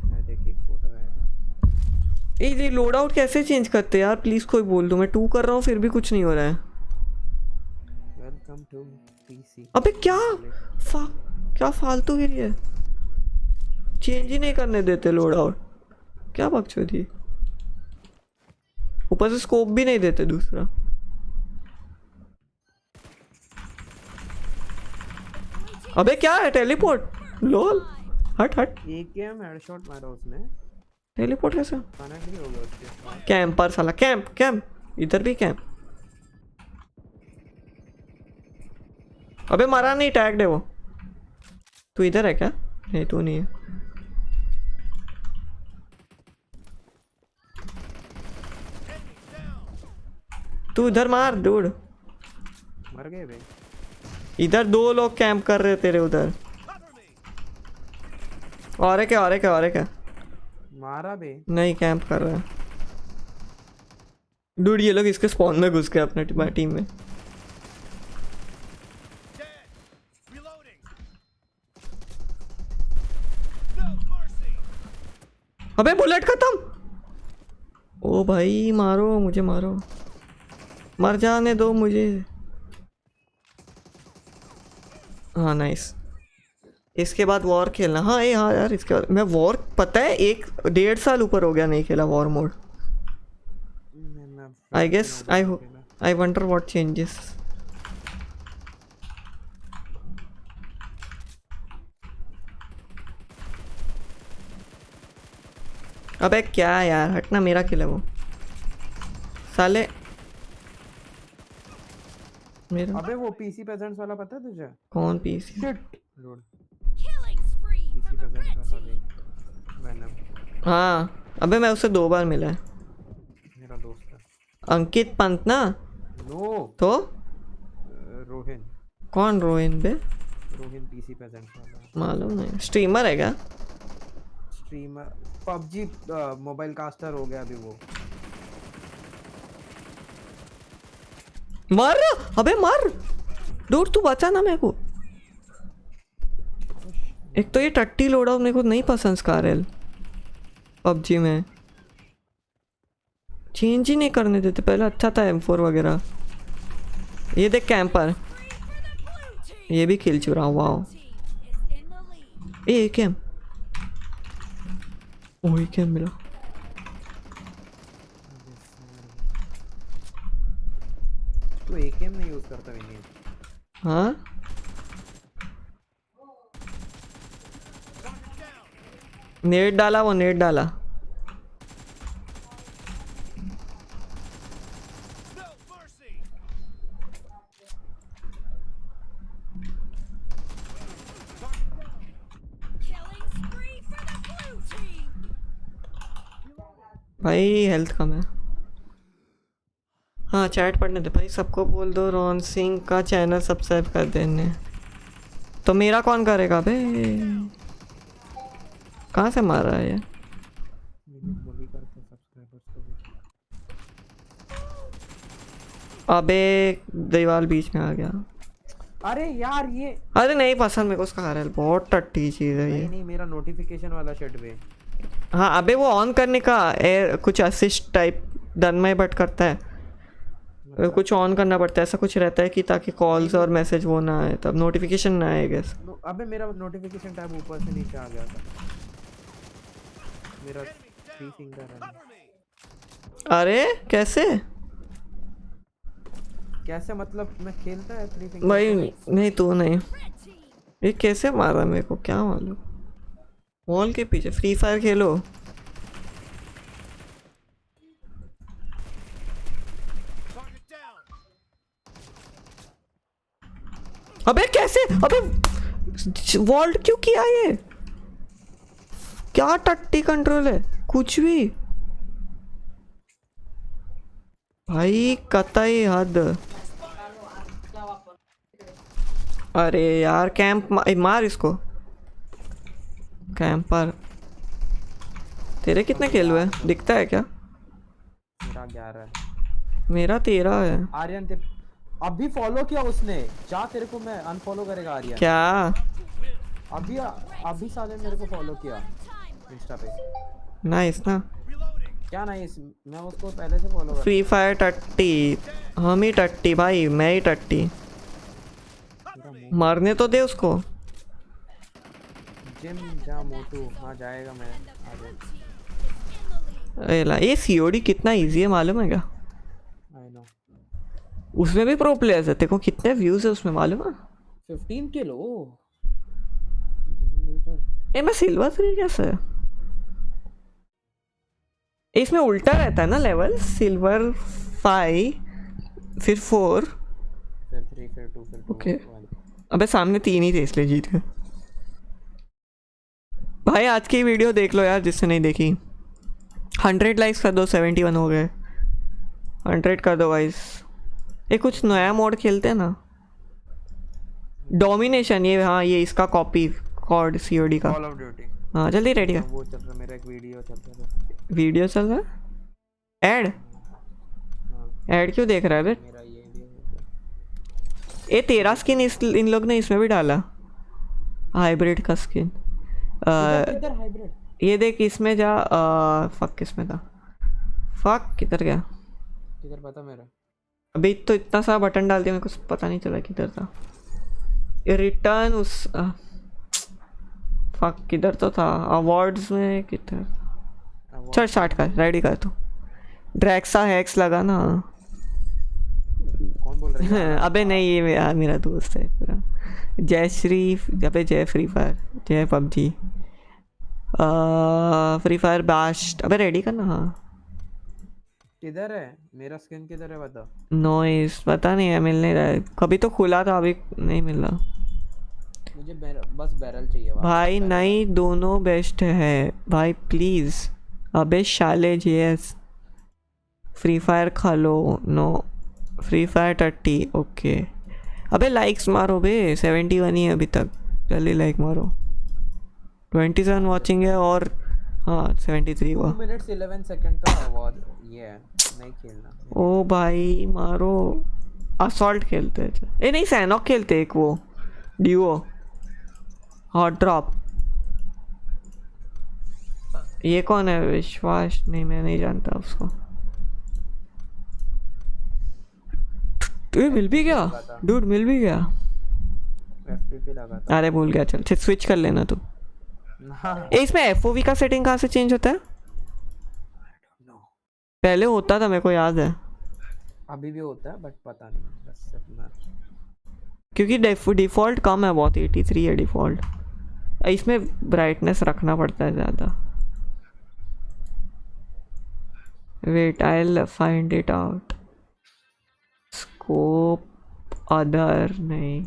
मैं देख एक फोटो है। ये लोड आउट कैसे चेंज करते हैं यार, प्लीज कोई बोल दो। मैं 2 कर रहा हूँ फिर भी कुछ नहीं हो रहा है। Welcome to PC. अबे क्या क्या फालतू गिरी है, चेंज ही नहीं करने देते लोड आउट। क्या बकचोदी, ऊपर से स्कोप भी नहीं देते दूसरा। अबे क्या है टेलीपोर्ट, लोल हट हट। एकेएम हेडशॉट मारा उसने। टेलीपोर्ट कैसे? कनेक्ट नहीं हो गया उसके। कैंपर साला, कैंप कैंप, इधर भी कैंप। अबे मारा नहीं, टैग्ड है वो। तू इधर है क्या? नहीं तू नहीं है। तू इधर मार डूड। मर गए भाई। इधर 2 लोग कैंप कर रहे तेरे उधर। और है क्या, और है क्या, और है क्या? मारा बे। नहीं कैंप कर रहा है डूड। ये लोग इसके स्पॉन में घुस गए अपने टीम में। अबे बुलेट खत्म। ओ भाई मारो मुझे, मारो, मर जाने दो मुझे। हाँ नाइस। इसके बाद वॉर खेलना। हाँ ये हाँ यार, इसके बाद मैं वॉर, पता है 1-1.5 साल ऊपर हो गया नहीं खेला war mode. I guess I wonder what changes. अबे क्या यार, हटना, मेरा किल है वो साले। मेरा अबे वो पीसी पेजेंट्स वाला पता है तुझे? कौन PC? Shit load. Killing spree PC for the pageants red वाला team. देख मैंने, हाँ अबे मैं उससे 2 बार मिला है। मेरा दोस्त है। अंकित पंत ना? नो तो रोहिन, कौन रोहिन बे? रोहिन पीसी पेजेंट्स वाला मालूम नहीं, स्ट्रीमर है क्या? स्ट्रीमर, पबजी मोबाइल कास्टर हो गया अभी वो। मर, अबे मर दूर, तू बचा ना मेरे को। एक तो ये टट्टी लोड़ा मेरे को नहीं पसंद स्कारल पबजी में, चेंज ही नहीं करने देते, पहले अच्छा था M4 वगैरह। ये देख कैंपर, ये भी खिल चुरा। Wow Team is in the lead. ए कैम, वही कैम मिला। तू एकेएम नहीं यूज करता विनीत? हाँ नेट डाला, वो नेट डाला। Killing spree for the blue team. भाई हेल्थ कम है। हाँ चैट पढ़ने दे भाई, सबको बोल दो रोहन सिंह का चैनल सब्सक्राइब कर देने। तो मेरा कौन करेगा बे? कहाँ से मार रहा है ये? विनीत बोली करते सब्सक्राइबर्स को भी। अबे दीवार बीच में आ गया। अरे यार ये अरे नहीं पसंद मेरे को उसका हारल, बहुत टट्टी चीज़ है नहीं ये। नहीं, मेरा नोटिफिकेशन वाला शट पे। हाँ अबे वो ऑन करने का कुछ assist type done my but करता है, कुछ ऑन करना पड़ता है, ऐसा कुछ रहता है कि ताकि कॉल्स और मैसेज वो ना आए, तब नोटिफिकेशन ना आए गेस। अबे मेरा नोटिफिकेशन टैब ऊपर से नीचे आ गया था। मेरा 3 फिंगर है। अरे कैसे? कैसे मतलब मैं खेलता है 3 फिंगर? भाई नहीं तू नहीं, Red team. ये कैसे मारा मेरे को क्या मालूम। वॉल के पीछे फ्री फायर खेलो। अबे कैसे, अबे वॉल्ट क्यों किया ये? क्या टट्टी कंट्रोल है, कुछ भी भाई, कतई हद। अरे यार कैंप मार इसको, कैंपर। तेरे कितने किल हुए दिखता है क्या? मेरा 11 है। मेरा 13 है। आर्यन ते अभी फॉलो किया उसने, जा तेरे को मैं अनफॉलो करेगा आर्यन। क्या? अभी अभी साले मेरे को फॉलो किया इंस्टा पे। नाइस ना। क्या नहीं, मैं उसको पहले से फॉलो कर। फ्री फायर टट्टी, हम ही टट्टी भाई, मैं ही टट्टी। मारने तो दे उसको। जिम जा मोटू, हाँ जाएगा मैं आगे। अरे ला, ये सीओडी कितना इजी है मालूम है क्या? I know. उसमें भी प्रो प्लेयर्स है, देखो कितने व्यूज है उसमें मालूम है? 15 किलो। ए मैं सिल्वर 3 कैसे है? इसमें उल्टा रहता है ना लेवल, सिल्वर 5 फिर 4। फिर 3 फिर 2 फिर 2 ओके। अबे सामने 3 ही थे इसलिए जीत गए। भाई आज की वीडियो देख लो यार जिसने नहीं देखी। 100 लाइक्स कर दो, 71 हो गए। 100 कर दो गाइस। ये कुछ नया मोड खेलते हैं ना, डोमिनेशन। ये हाँ ये इसका कॉपी कॉड सीओडी का। Call of duty. हाँ जल्दी रेडी कर। वो चल रहा, मेरा एक वीडियो चल रहा है। वीडियो चल रहा है? ऐड? हाँ ऐड क्यों देख रहा है बे? मेरा ये भी है। ये तेरा स्किन इन लोग ने इसमें भी डाला, हाइब्रिड का स्किन। किधर हाइब्रिड? ये देख इसमें जा। फक किसमें था? फक किधर गया? किधर पता मेरा? अभी तो इतना सा बटन डाल दिया, मेरे को पता नहीं चला किधर था। ये रिटर्न उस फक किधर तो था, अवार्ड्स में किधर? चल स्टार्ट कर, रेडी कर तू। ड्रैक्सा हैक्स लगा ना। कौन बोल रहा है? अबे नहीं ये यार मेरा दोस्त है पूरा। जय श्री, अबे जय फ्री फायर, जय पबजी, फ्री फायर बैश। अबे रेडी करना। हाँ किधर है मेरा स्किन, किधर है बता। नॉइस पता नहीं है, मिल नहीं रहा है। कभी तो खुला था, अभी नहीं मिल रहा। मुझे बस बैरल चाहिए वापस, भाई बैरल नहीं, दोनों बेस्ट है भाई प्लीज। अबे शाले जीएस फ्री फायर खा लो। No free fire 30 okay. अबे लाइक्स मारो बे, 71 ही है अभी तक। जल्दी लाइक मारो। 27 वॉचिंग है और हाँ 73 हुआ। 2 मिनट्स 11 सेकंड का आवाज ये है, नहीं खेलना। ओ भाई मारो। असॉल्ट खेलते हैं। ए नहीं, सैनॉक खेलते हैं, एक वो ड्यूओ हॉट ड्रॉप। ये कौन है? विश्वास? नहीं मैं नहीं जानता उसको। मिल भी गया डूड, मिल भी गया। एफपीपी लगा था अरे भूल गया, चल स्विच कर लेना तू। ना। इसमें एफओवी का सेटिंग कहाँ से चेंज होता है? पहले होता था, मेरे को याद है। अभी भी होता है बट पता नहीं, बस अपना क्योंकि डिफ़ॉल्ट कम है बहुत, 83 है डिफ़ॉल्ट। इसमें ब्राइटनेस रखना पड़ता है ज़्यादा। Wait I will find it out. Scope other नहीं।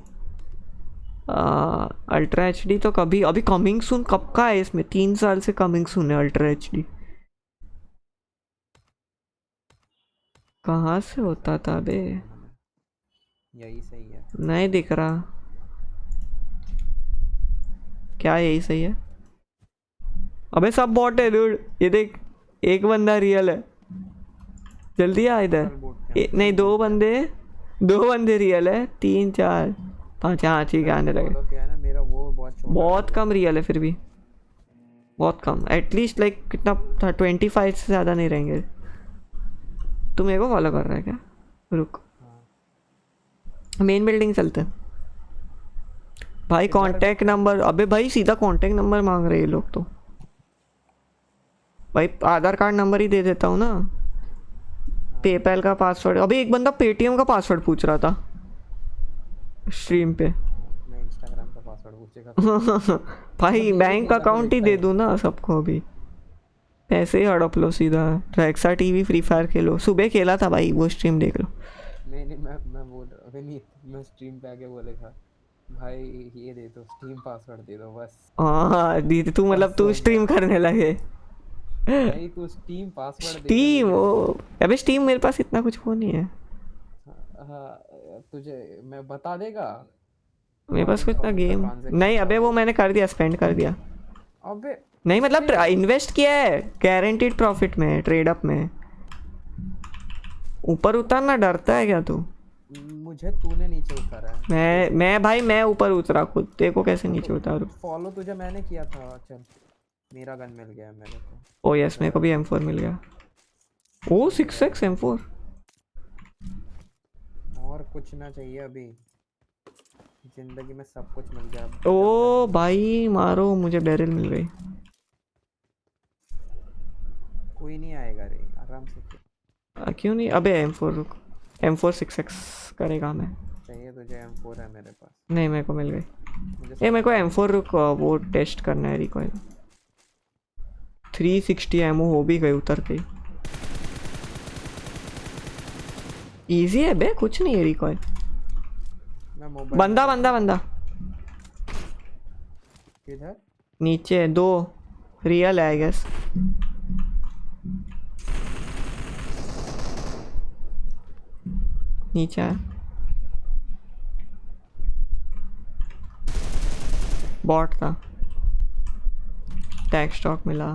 अल्ट्रा एचडी तो कभी अभी कमिंग सून कब का है? इसमें 3 साल से कमिंग सून है अल्ट्रा एचडी। कहाँ से होता था बे? यही सही है। नहीं दिख रहा। क्या यही सही है? अबे सब बॉट है डूड, ये देख। एक बंदा रियल है। जल्दी आ इधर। नहीं, दो बंदे रियल है, 3 4 5। हाँ ठीक है, आने लगे। तो क्या है ना, मेरा वो बहुत छोटा बहुत कम रियल है फिर भी, बहुत कम। एटलीस्ट लाइक कितना था, 25 से ज़्यादा नहीं रहेंगे। तू मेरे को फॉलो कर रहा है क्या? रुक, मेन बिल्डिंग चलते हैं भाई। कांटेक्ट नंबर, अबे भाई सीधा कांटेक्ट नंबर मांग रहे हैं ये लोग तो। भाई आधार कार्ड नंबर ही दे देता हूँ ना। पेपैल का पासवर्ड। अभी एक बंदा पेटीएम का पासवर्ड पूछ रहा था स्ट्रीम पे। मैं इंस्टाग्राम का पासवर्ड पूछेगा। भाई बैंक अकाउंट ही दे दूँ ना सबको अभी, पैसे ही हड़प लो सीधा। रेक्सा टीवी फ्री फायर खेलो, सुबह खेला था भाई, वो स्ट्रीम देख लो। नहीं मैं बोल रहा अभी नहीं, मैं स्ट्रीम पे आके बोलेगा भाई ये दे दो, स्ट्रीम पासवर्ड दे दो बस। हाँ दीदी, तू मतलब बस तू हो स्ट्रीम करने लगे? नहीं, तू स्टीम पासवर्ड दे दे स्टीम? मुझे। ओ अबे स्टीम मेरे पास इतना कुछ वो नहीं है। हाँ, तुझे मैं बता देगा। मेरे पास लॉगिन इतना का गेम ट्रांजैक्शन नहीं। का अबे वो वो। मैंने कर दिया, स्पेंड कर दिया। अबे नहीं मतलब इन्वेस्ट किया है, गारंटीड प्रॉफिट में, ट्रेड अप में। ऊपर उतरना डरता है क्या तू? मुझे तूने नीचे उतारा है। मैं भाई मैं ऊपर उतरा खुद, देखो कैसे नीचे उतारू। फॉलो तुझे मैंने किया था। चल मेरा गन मिल गया मेरे को। ओ यस, मेरे को भी M4 मिल गया। ओ 6x M4। और कुछ ना चाहिए अभी, जिंदगी में सब कुछ मिल गया। ओ भाई मारो, मुझे बैरल मिल गई। कोई नहीं आएगा रे, आराम से खेल। क्यों नहीं? अबे M4 रुक, M4 6x करेगा मैं। चाहिए तुझे? M4 है मेरे पास। नहीं मेरे को मिल गई। मुझे ए मेरे को M4 रुक, वो टेस्ट करना है रिकॉइल। 360 एमओ हो भी गई उतर के। इजी है बे, कुछ नहीं है रिकॉइल। मैं मोबाइल बंदा बंदा बंदा किधर? नीचे 2 रियल है आई गेस। नीचे है, बॉट था। टैग स्टॉक मिला।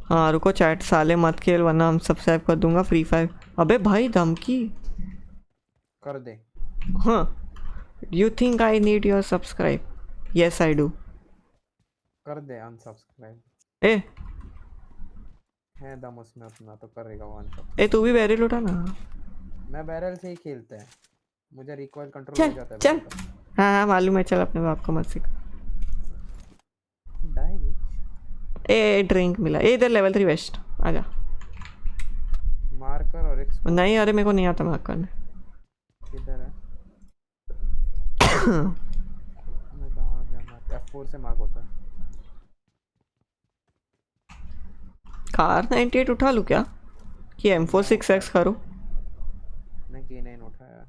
हाँ रुको चैट, साले मत खेल वरना हम सब्सक्राइब कर दूंगा फ्री फायर। अबे भाई धमकी कर दे। हाँ। You think I need your subscribe? Yes I do. कर दे अनसब्सक्राइब। ए है दम उसमें अपना तो करेगा वो अनसब्सक्राइब। ए तू भी बैरल उठा ना। मैं बैरल से ही खेलते हैं, मुझे रिकॉइल कंट्रोल चल हो जाता है चल। बैरल का। हाँ हाँ मालूम है, चल अपने बाप को मत सिखा। डाई भी ए ड्रिंक मिला। ए इधर लेवल 3 वेस्ट आजा। मार्कर और एक नहीं अरे मेरे को नहीं आता मार्क करने। किधर है? मैं कहाँ आ गया? F4 से मार्क होता है। कार 98 उठा लूँ क्या कि M46X करूँ? मैं K9 उठाया।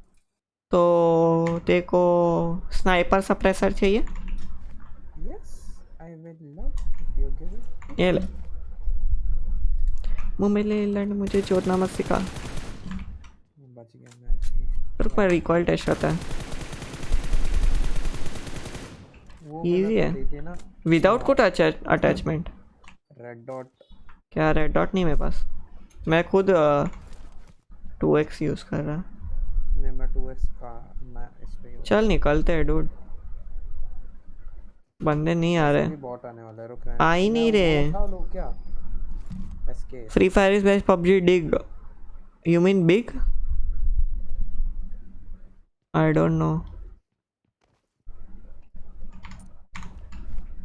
तो तेरे को स्नाइपर सप्रेसर चाहिए? Yes, I will love if you give it. ये ले मुँह में ले लड़ मुझे चोरना मत सिखा। बच गया मैं। रुक मैं रिकॉइल टेस्ट करता है। वो Easy वाला है। तो देते ना विदाउट कुछ अटैचमेंट? Red dot. क्या रेड डॉट नहीं मेरे पास, मैं खुद 2x यूज़ कर रहा। नहीं मैं 2x का मैं इस पे use चल निकलते हैं डूड, बंदे नहीं आ भी रहे। बॉट आने वाला है। रुक रहे आ ही नहीं रहे। उठा लो क्या? एसके Free Fire is best, PUBG dig, you mean big? I don't know.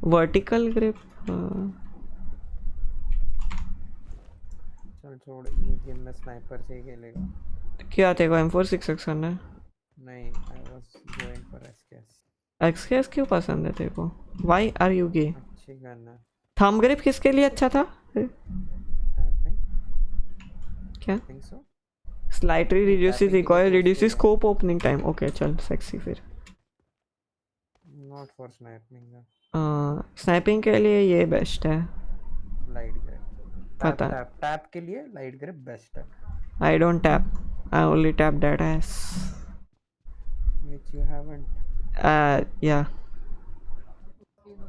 Vertical grip चल छोड़, ये गेम में स्नाइपर से ही खेलेगा। क्या तेरे को M416 करना है? नहीं, I was going for SKS. XKS क्यों पसंद है तेरे को? वाई आर यू गे? अच्छी गन है। थंब ग्रिप किसके लिए अच्छा था? आई थिंक क्या? सो। स्लाइटली रिड्यूसेस Tapping के लिए रिकॉइल, तो रिड्यूसेस उसके स्कोप ओपनिंग टाइम। ओके चल सेक्सी फिर। Not for sniping. स्नाइपिंग के लिए ये बेस्ट है। लाइट ग्रिप पता। टैप के लिए लाइट ग्रिप बेस्ट है। I don't tap, I only tap that S. Which you haven't. या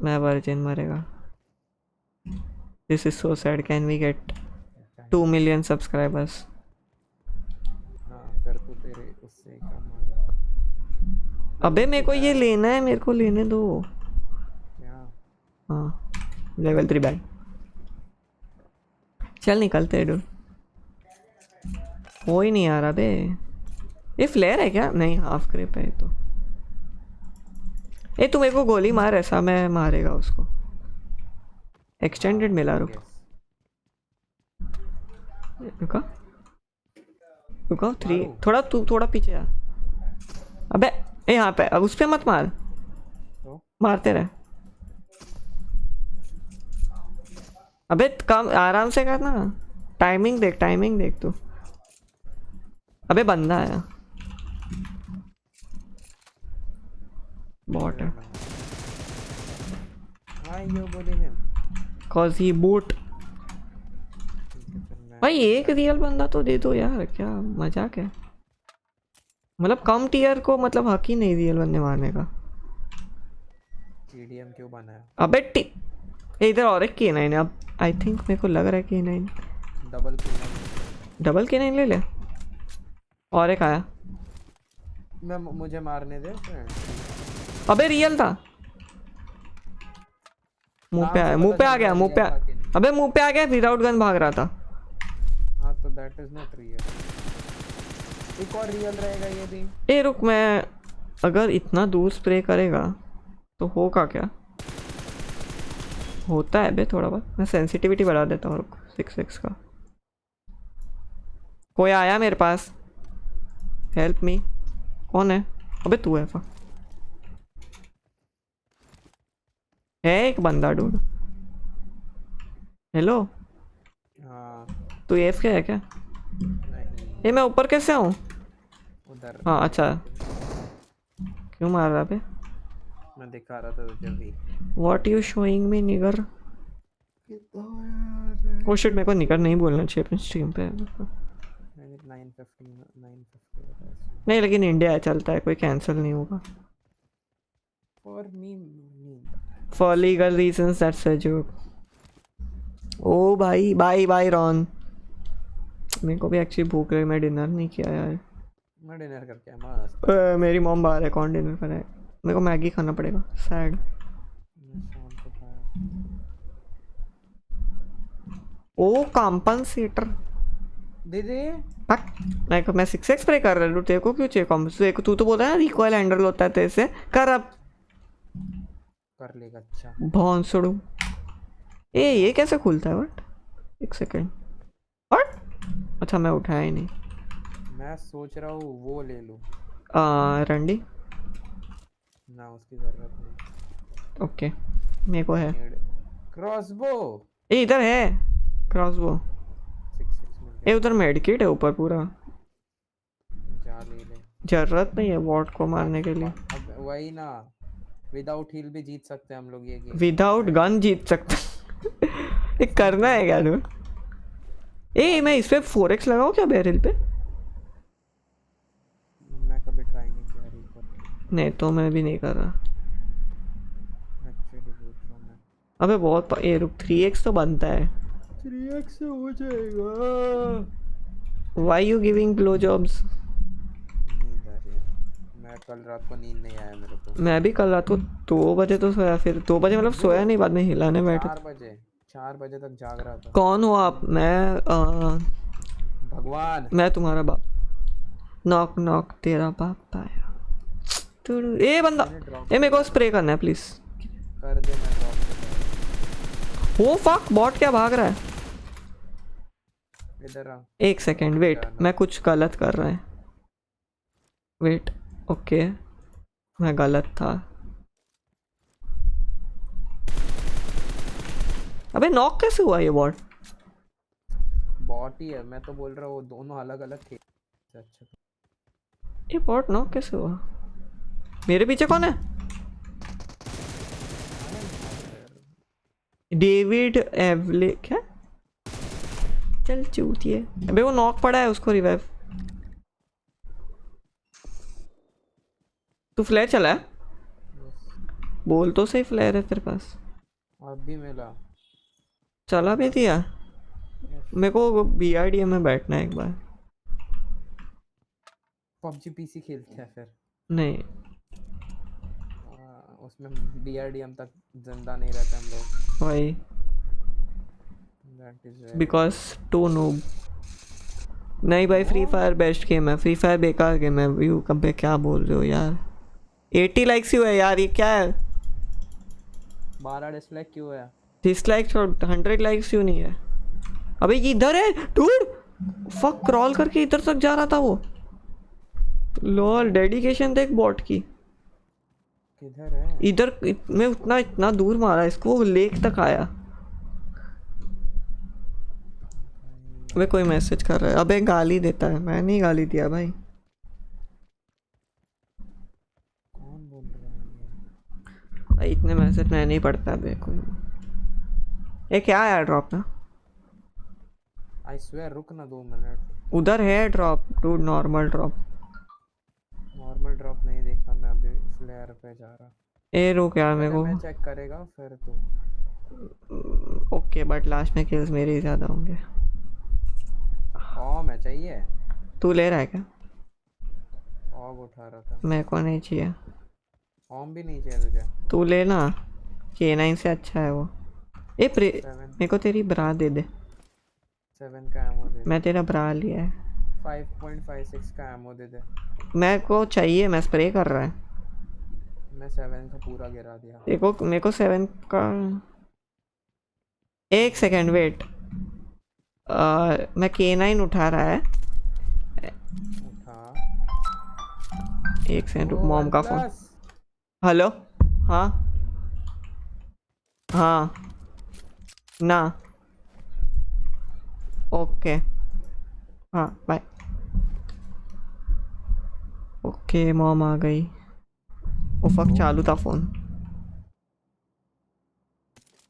मैं वर्जिन मरेगा। This is so sad, can we get 2 million subscribers? हाँ फिर तो तेरे उससे ही कम होगा। अबे मेरे को ये लेना है, मेरे को लेने दो। क्या? हाँ लेवल 3 बैग। चल निकलते हैं डूड। हो ही नहीं आ रहा बे। ये फ्लेयर है क्या? नहीं हाफ क्रिप है तो। ए तू मेरे को गोली मार, ऐसा मैं मारेगा उसको। एक्सटेंडेड मिला। रुक रुका रुका 3 मारो। थोड़ा तू थोड़ा पीछे आ। अबे ए यहाँ पे, अब उस पे मत मार, तो मारते रहे। अबे कम आराम से करना, टाइमिंग देख तू। अबे बंदा आया, बॉट है। Why you bully him? Cause he boot. भाई एक रियल बंदा तो दे दो यार, क्या मजाक है? मतलब कम टीयर को मतलब हक ही नहीं रियल बंदे मारने का। TDM क्यों बनाया? अबे इधर और एक K9 है। अब आई थिंक मेरे को लग रहा है K9 डबल K9 ले ले। और एक आया। मुझे मारने दे फ्रेंड। अबे रियल था, मुंह पे आया, मुंह पे आ गया, मुंह पे अबे मुंह पे आ गया, विदाउट गन भाग रहा था। हाँ तो दैट इज नॉट रियल। एक और रियल रहेगा ये भी। ए रुक, मैं अगर इतना दूर स्प्रे करेगा तो होगा क्या? होता है बे थोड़ा बहुत। मैं सेंसिटिविटी बढ़ा देता हूँ, रुक 6x का। कोई आया मेरे पास, हेल्प मी। कौन है? अबे तू है। है एक बंदा डूड। हेलो हाँ तू एफ के है क्या? नहीं ये मैं ऊपर कैसे आऊँ? उधर। हाँ अच्छा, क्यों मार रहा बे? मैं दिखा रहा था तुझे भी। What you showing me nigger? Oh shit, मेरे को निगर नहीं बोलना चाहिए अपनी स्ट्रीम पे। 950 नहीं लेकिन इंडिया है, चलता है, कोई कैंसिल नहीं होगा। For me for legal reasons that's a joke. ओ भाई बाय बाय रॉन। मेरे को भी एक्चुअली भूख रही है, मैं डिनर नहीं किया यार। मैं डिनर करके आया मस्त। मेरी मॉम बाहर है, कौन डिनर करे? मेरे को मैगी खाना पड़ेगा, सैड। मैं शाम को खाया। ओ कॉम्पनसेटर दीदी मैं 6x स्प्रे कर रहा हूँ, तेरे को क्यों चाहिए कॉम्पनसेटर? तू तो बोलता है ना रिकॉइल हैंडल होता है तेरे से, कर अब। कर लेगा। अच्छा भौंसड़ू। ए ये कैसे खुलता है? व्हाट? एक सेकंड। व्हाट? अच्छा मैं उठाया ही नहीं। मैं सोच रहा हूँ वो ले लूँ। रंडी ना उसकी जरूरत नहीं। ओके मेरे को है। क्रॉसबो ए इधर है। क्रॉसबो 6 मिल ए गया। उधर मेडिकेट है ऊपर पूरा, जा ले ले। जरूरत नहीं है बॉट को मारने के लिए। अब वही ना, विदाउट हील भी जीत सकते हैं हम लोग ये गेम। विदाउट गन जीत सकते ये करना है क्या डूड? ए मैं इस पे 4x लगाऊं क्या बैरल पे? मैं कभी ट्राई नहीं किया रिकॉल, नहीं तो मैं भी नहीं कर रहा। एक्चुअली पूछ रहा हूं मैं। अबे बहुत ये रुक 3x तो बनता है। 3x से हो जाएगा। Why you giving blow jobs? नींद आ रही है, मैं कल रात को नींद नहीं आया मेरे को। मैं भी कल रात को 2 बजे तो सोया, फिर 2 बजे मतलब सोया नहीं, बाद में हिलाने बैठा। 4 बजे तक जाग रहा था। कौन हो आप? भगवान। मैं तुम्हारा बाप। नॉक नॉक तेरा बाप आया। ए बंदा, ए मेरे को स्प्रे करना है प्लीज। कर दे, मैं ड्रॉप वो फक बॉट क्या भाग रहा है? इधर आ। 1 सेकेंड वेट, मैं कुछ गलत कर रहा है। वेट ओके, मैं गलत था। अबे नॉक कैसे हुआ ये बॉट? बॉट ही है, मैं तो बोल रहा हूँ वो दोनों अलग अलग खेल। अच्छा ये बॉट नॉक कैसे हुआ? मेरे पीछे कौन है? डेविड एवले क्या? चल चूतिए। अबे वो नॉक पड़ा है, उसको रिवाइव। तू फ्लेयर चला है? बोल तो सही, फ्लेयर है तेरे पास। अब भी मिला। चला भी दिया। मेरे को BRDM में बैठना है एक बार। पबजी पीसी खेलते हैं फिर। नहीं उसमें BRDM तक जिंदा नहीं रहते हम लोग। भाई, That is because too noob. नहीं भाई, फ्री फायर बेस्ट गेम है। फ्री फायर बेकार गेम है। व्यू कब पे क्या बोल रहे हो यार? 80 लाइक्स ही हुए यार, ये क्या है? 12 डिसलाइक क्यों है? डिसलाइक छोड़, 100 लाइक्स क्यों नहीं है? अबे ये इधर है डूड। फक, क्रॉल करके इधर तक जा रहा था वो। लॉल, डेडिकेशन देख बॉट की। किधर है? इधर मैं इतना दूर मारा इसको, वो लेक तक आया। अबे कोई मैसेज कर रहा है। अबे गाली देता है। मैं नहीं गाली दिया भाई। कौन बोल रहा है ये? भाई इतने मैसेज मैं नहीं पढ़ता। अबे कोई, ये क्या है ड्रॉप ना? I swear रुक ना 2 मिनट। उधर है drop dude, normal drop. Normal drop नहीं देखा मैं, अभी फ्लेयर पे जा रहा। ए रुक यार मेरे मैं को। चेक करेगा फिर तू। ओके बट लास्ट में किल्स मेरे ही ज़्यादा होंगे। मैं चाहिए। तू ले रहा है क्या? ऑग उठा रहा था। मेरे को नहीं चाहिए। ऑम भी नहीं चाहिए तुझे? तू ले ना, K9 से अच्छा है वो। ए 7 मेरे को तेरी ब्रा दे दे। 7 का एमो दे दे। मैं तेरा ब्रा लिया है। 5.56 का एमो दे दे। मेरे को चाहिए, मैं स्प्रे कर रहा है। मैं 7 का पूरा गिरा दिया। मेरे को 7 का। 1 सेकेंड वेट, मैं K9 उठा रहा है। उठा। 1 सेकेंड रुक, मॉम का फोन। OnePlus। हेलो। हाँ हाँ ना, ओके हाँ बाय। ओके मॉम आ गई। ओ फक, चालू था फोन।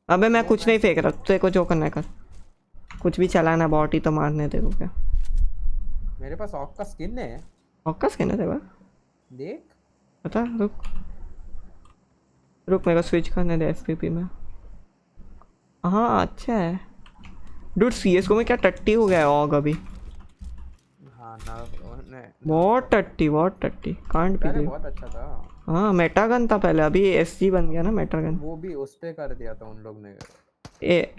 अबे मैं कुछ नहीं फेंक रहा, तेरे को जो करना है कर। कुछ भी चलाना, बॉट ही तो मारने तेरे को क्या। मेरे पास ऑग का स्किन है। ऑक्का कहना तेरे पास? देख। पता, रुक रुक, मेरे को स्विच करने दे FPP में। हाँ अच्छा है डूड। CSGO में क्या टट्टी हो गया है ऑग अभी। हाँ ना, बहुत टट्टी कांट पहले भी। बहुत अच्छा था। हाँ मेटा गन था पहले, अभी SG बन गया ना मेटा गन। वो भी उस पे कर दिया था उन लोग ने। ए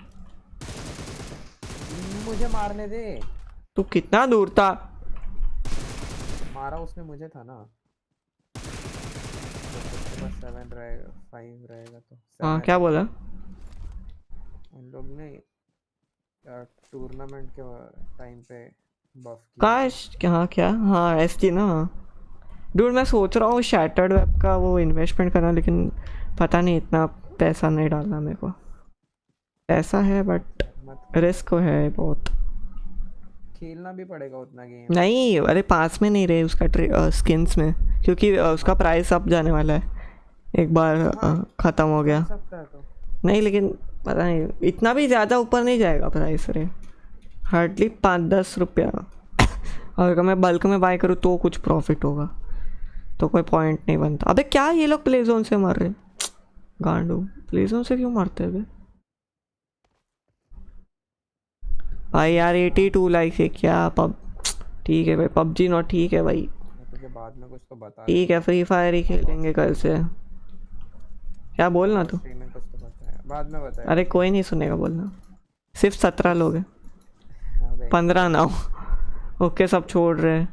मुझे मारने दे। तू कितना दूर था? मारा उसने मुझे था ना। तो बस 7 रहेगा, 5 रहेगा तो हाँ 7। क्या बोला? उन लोग ने टूर्नामेंट के टाइम पे बफ किया। काश हाँ क्या, हाँ SG ना। डूड मैं सोच रहा हूँ शैटर्ड वेब का वो इन्वेस्टमेंट करना, लेकिन पता नहीं, इतना पैसा नहीं डालना मेरे को। पैसा है बट मत रिस्क है बहुत। खेलना भी पड़ेगा उतना गेम। नहीं अरे पास में नहीं रहे उसका स्किन्स में, क्योंकि उसका प्राइस अप जाने वाला है एक बार ख़त्म हो गया। सकता है तो नहीं लेकिन पता नहीं इतना भी ज़्यादा ऊपर नहीं जाएगा प्राइस रे, हार्डली 5-10 रुपया। और अगर मैं बल्क में बाय करूँ तो कुछ प्रॉफिट होगा, तो कोई पॉइंट नहीं बनता। अबे क्या ये लोग प्ले जोन से मर रहे, गांडू प्ले जोन से क्यों मरते हैं बे भाई यार 82 लाइक है क्या पब। ठीक है भाई पबजी नॉट ठीक है भाई, मैं तुझे बाद में कुछ तो बता ठीक है फ्री फायर ही खेलेंगे कल से। क्या बोलना तू? स्ट्रीम में कुछ तो बताया, बाद में बताया। अरे कोई नहीं सुनेगा बोलना, सिर्फ 17 लोग हैं, अबे 15 ना ओके सब छोड़ रहे हैं।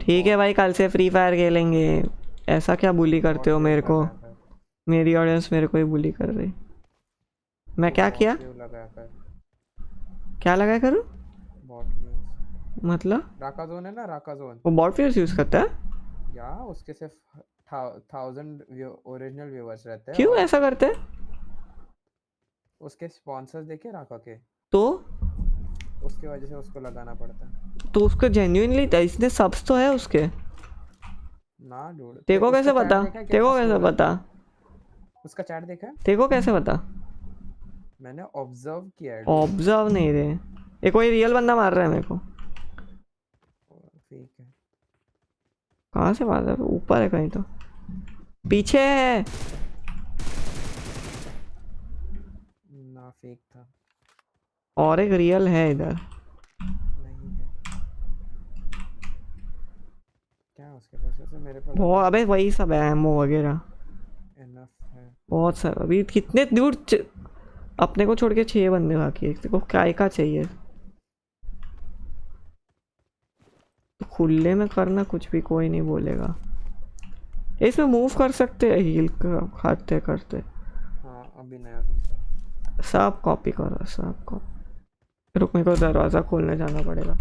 ठीक है भाई कल से फ्री फायर खेलेंगे। ऐसा क्या बुली करते हो मेरे को, मेरी ऑडियंस मेरे को ही बुली कर रही। मैं क्या किया, लगा कर क्या लगा करूँ बॉट व्यूज। मतलब? राका जोन है ना, राका जोन वो बॉट फ्यूज यूज़ करता है? या उसके सिर्फ 1000 ओरिजिनल व्यूअर्स रहते हैं। क्यों और ऐसा करते हैं? उसके स्पॉन्सर्स देखे राका के, तो उसकी वजह से उसको लगाना पड़ता है तो उसको जेन्युइनली इसने सब्स तो है उसके। ना डूड। तेको कैसे पता, तेको कैसे पता, उसका चैट देखा है? तेको कैसे पता? मैंने ऑब्जर्व किया है। ऑब्जर्व नहीं रे, ये कोई रियल बंदा मार रहा है मेरे को। फेक है। कहाँ से मार रहा है? ऊपर है कहीं तो, पीछे है ना, फेक था। और एक रियल है इधर। नहीं है क्या उसके पास? ऐसे मेरे पास वो अबे वही सब है एमओ वगैरह इनफ है। बहुत सारा। अभी कितने दूर अपने को छोड़ के 6 बंदे बाकी है, तेरे को क्या का चाहिए? तो खुले में करना कुछ भी, कोई नहीं बोलेगा। इसमें मूव कर सकते हैं हील खाते करते। हाँ अभी नया फीचर। सब कॉपी करो सब कॉपी। रुक मेरे को दरवाज़ा खोलने जाना पड़ेगा।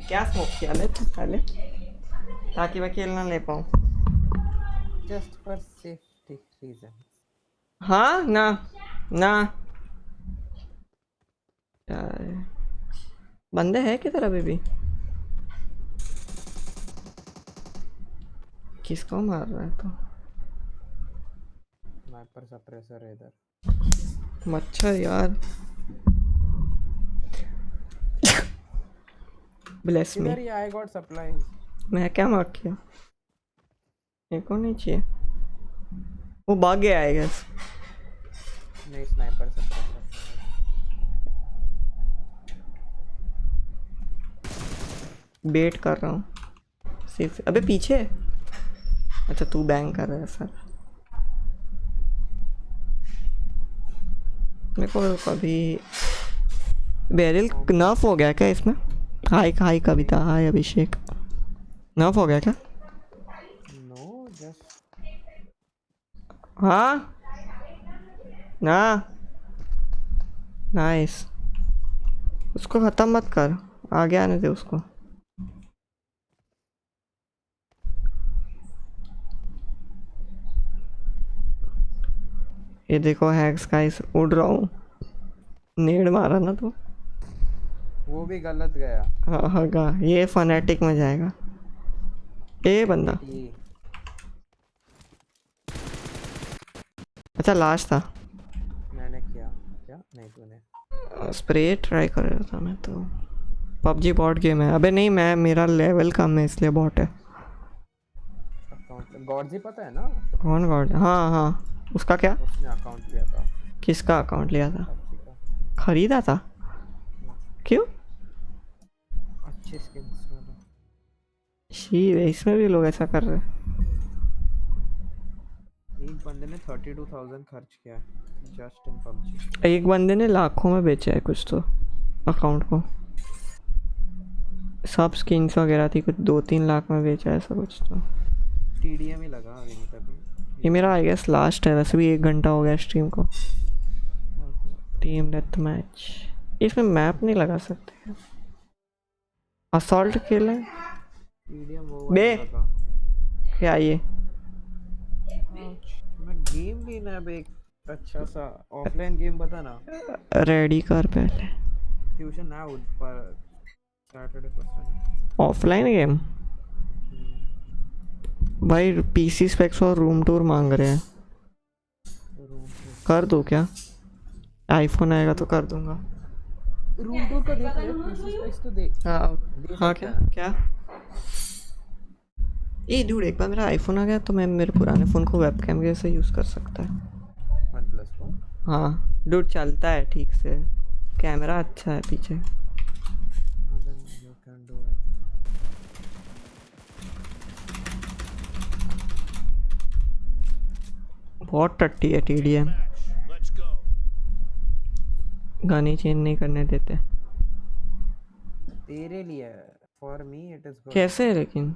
क्या स्मोक किया ले पहले ताकि मैं खेल ना ले पाऊँ? Just for safety reason. हाँ ना ना यार बंदे हैं किधर अभी भी? किसको मार रहा है तो? स्नाइपर सप्रेसर है इधर। मच्छर यार ब्लेस मी। इधर ही आई गॉट सप्लाईज। मैं क्या मार किया? मेरे को नहीं चाहिए, वो भाग गया आई गेस। नहीं स्नाइपर सप्रेसर। वेट कर रहा हूँ सिर्फ। अबे पीछे, अच्छा तू बैंग कर रहा है सर। मेरे को कभी बैरल नर्फ हो गया क्या इसमें? हाय हाय कविता, हाय अभिषेक। नर्फ हो गया क्या? नो जस्ट हाँ ना नाइस। उसको ख़त्म मत कर, आगे आने दे उसको। ये देखो हैक्स गाइस, उड़ रहा हूँ। नेड मारा ना तो। वो भी गलत गया। हाँ हाँ गा, ये फनेटिक में जाएगा। ए बंदा, ये अच्छा लास्ट था। मैंने किया क्या? नहीं तूने। स्प्रे ट्राई कर रहा था मैं तो। पबजी बॉट गेम है। अबे नहीं, मैं मेरा लेवल कम है इसलिए बॉट है। अकाउंट गॉडजी पता है ना? कौन गॉड? हाँ हाँ, उसका क्या? उसने अकाउंट लिया था किसका अकाउंट लिया था? पबजी का। खरीदा था? क्यों? अच्छे स्किन्स वाला। शी, इसमें भी लोग ऐसा कर रहे हैं। एक बंदे ने 32,000 खर्च किया जस्ट इन पबजी। एक बंदे ने लाखों में बेचा है कुछ तो अकाउंट को। सब स्किन्स वगैरह थी, कुछ 2-3 लाख में बेचा है ऐसा कुछ तो। टीडीएम ही लगा अभी नहीं तभी। ये मेरा आई गेस लास्ट है, वैसे भी 1 घंटा हो गया स्ट्रीम को। टीम डेथ मैच, इसमें मैप नहीं लगा सकते। असॉल्ट खेलें टीडीएम वो बे। वाला लगा। क्या ये? मैं गेम भी ना, अब एक अच्छा सा ऑफलाइन गेम बता ना। रेडी कर पहले। ट्यूशन आउट पर सैटरडे पर। ऑफलाइन गेम भाई, पीसी स्पेक्स और रूम टूर मांग रहे हैं। कर दो क्या? आईफोन आएगा तो कर दूंगा। रूम टूर का देख ले, पीसी स्पेक्स तो देख। हाँ दे हाँ, सकता क्या है। क्या? ए डूड, एक बार मेरा आईफोन आ गया तो मैं मेरे पुराने फ़ोन को वेबकैम के जैसे यूज़ कर सकता है। OnePlus को हाँ डूड, चलता है ठीक से, कैमरा अच्छा है पीछे। then you can do it. बहुत टट्टी है TDM, गाने चेंज नहीं करने देते। तेरे लिए for me it is good. कैसे है लेकिन?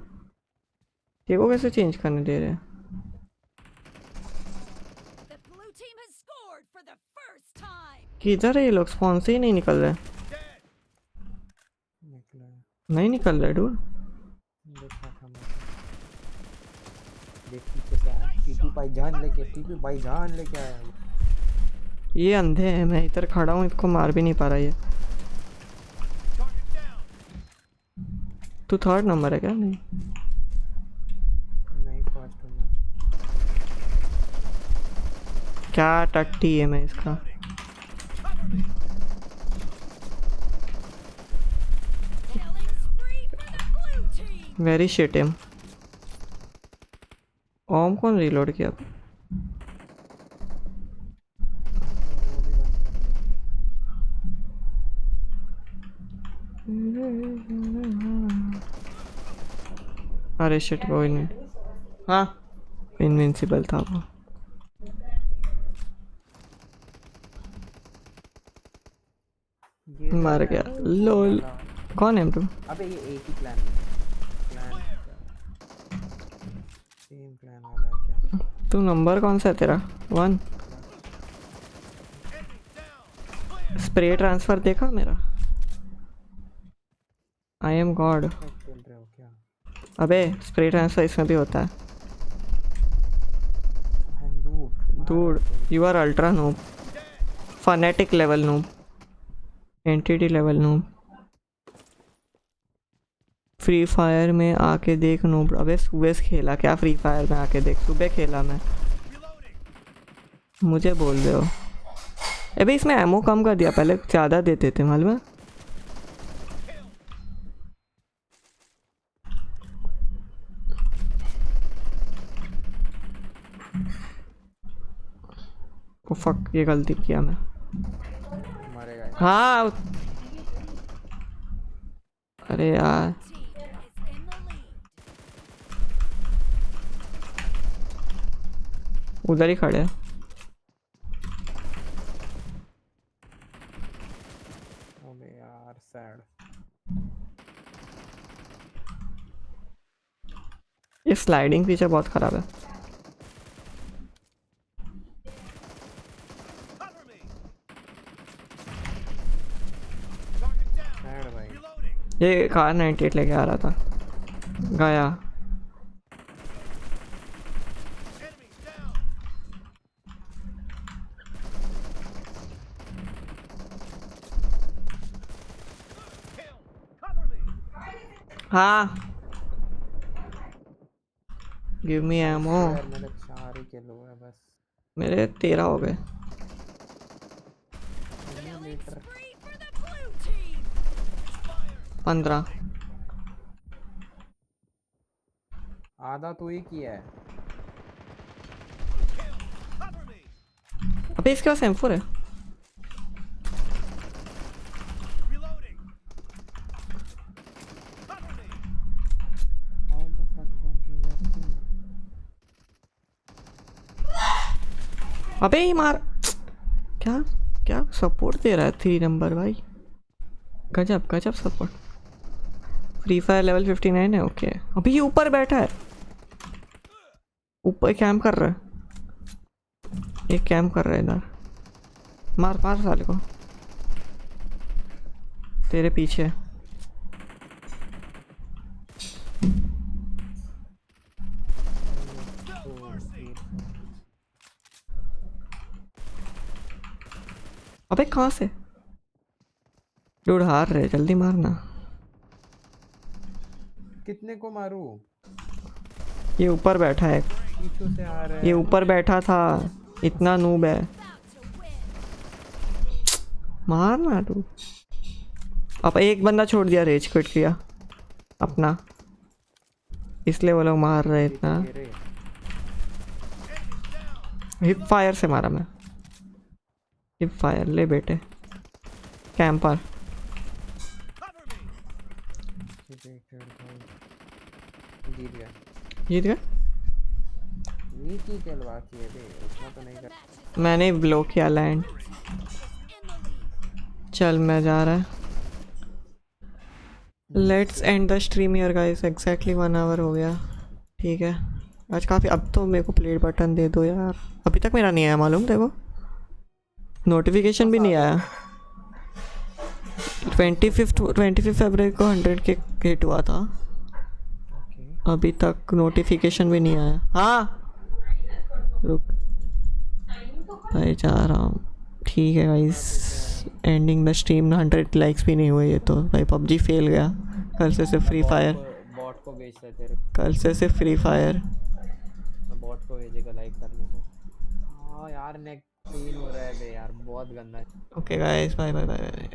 तेरे को कैसे चेंज करने दे रहे हैं? The blue team has scored for the first time. किधर है ये लोग? स्पॉन से ही नहीं निकल रहे। निकला है। नहीं निकल रहे डूड। देखा था मैं। देख पीछे से आया टीपी भाईजान लेके आया है। ये अंधे हैं, मैं इधर खड़ा हूँ, इसको मार भी नहीं पा रहा ये। तू 3rd नंबर है क्या? नहीं नहीं फर्स्ट हूँ मैं। क्या टट्टी है मैं इसका। Killing spree for the blue team. Very shit him. ओम कौन रीलोड किया? वो भी बंद कर दिया। अरे शिट, कोई नहीं। हाँ इनविंसिबल था वो। ये मर तो गया है। लोल। कौन है तुम? अबे ये एक ही क्लैन सेम क्लैन वाला है क्या? तू नंबर कौन सा है तेरा? 1। स्प्रे ट्रांसफर देखा मेरा? I am God. खेल रहे हो क्या? अबे स्प्रे ट्रांसफर इसमें भी होता है। I am noob. Dude you are ultra noob, fanatic level noob, entity level noob. Free Fire में आके देख नूब। अबे सुबह से खेला क्या फ्री फायर में आके देख? सुबह खेला मैं, मुझे बोल रहे हो? अबे इसमें एमओ कम कर दिया, पहले ज़्यादा देते थे मालूम है। ओ फक, ये गलती किया मैं। मरेगा ये। हाँ अरे यार, Team is in the lead. उधर ही खड़े हैं। अबे यार सैड। ये स्लाइडिंग फीचर बहुत ख़राब है। सैड भाई। ये कार 98 लेके आ रहा था, गया। हाँ गिव मी एमो। यार मेरे 4 ही किल हुए बस। मेरे 13 हो गए। Killing spree for the blue team. 15। आधा तू ही किया है। अबे इसके पास M4 है। How the fuck can he get me? अबे ये मार। क्या क्या सपोर्ट दे रहा है 3 नंबर भाई। गजब गजब सपोर्ट। फ्री फायर लेवल 59 है। ओके अभी ये ऊपर बैठा है। ऊपर कैंप कर रहा है। एक कैंप कर रहा है इधर। मार मार साले को। तेरे पीछे। अबे कहाँ से? डूड हार रहे जल्दी मारना। कितने को मारूं? ये ऊपर बैठा है। पीछू से आ रहे ये हैं। ऊपर बैठा था। इतना नूब है। About to win. मारना तू। अब एक बंदा छोड़ दिया रेज क्विट किया अपना। इसलिए वो लोग मार रहे इतना। तेरे हिप फायर से मारा मैं। हिप फायर ले बेटे। कैंपर। जीत गया। जीत गए। एक ही किल बाकी है बे, उतना तो नहीं कर। मैंने ब्लो किया लैंड। In the lead. चल मैं जा रहा है। Let's end the stream here guys. Exactly 1 hour हो गया। ठीक है आज काफ़ी। अब तो मेरे को प्ले बटन दे दो यार। अभी तक मेरा नहीं आया मालूम देखो। नोटिफिकेशन भी नहीं आया। 25 फरवरी को 100 के हिट हुआ था। ओके अभी तक नोटिफिकेशन भी नहीं आया। हाँ रुक भाई जा रहा हूँ। ठीक है गाइस एंडिंग द स्ट्रीम ना। 100 लाइक्स भी नहीं हुए ये तो भाई। पबजी फेल गया। कल से सिर्फ फ्री फायर। बॉट को बेच रहे तेरे। कल से सिर्फ फ्री फायर। बॉट को भेजेगा लाइक करने को। हाँ यार नेक 3 हो रहा है बे यार, बहुत गंदा है। Okay guys bye bye bye.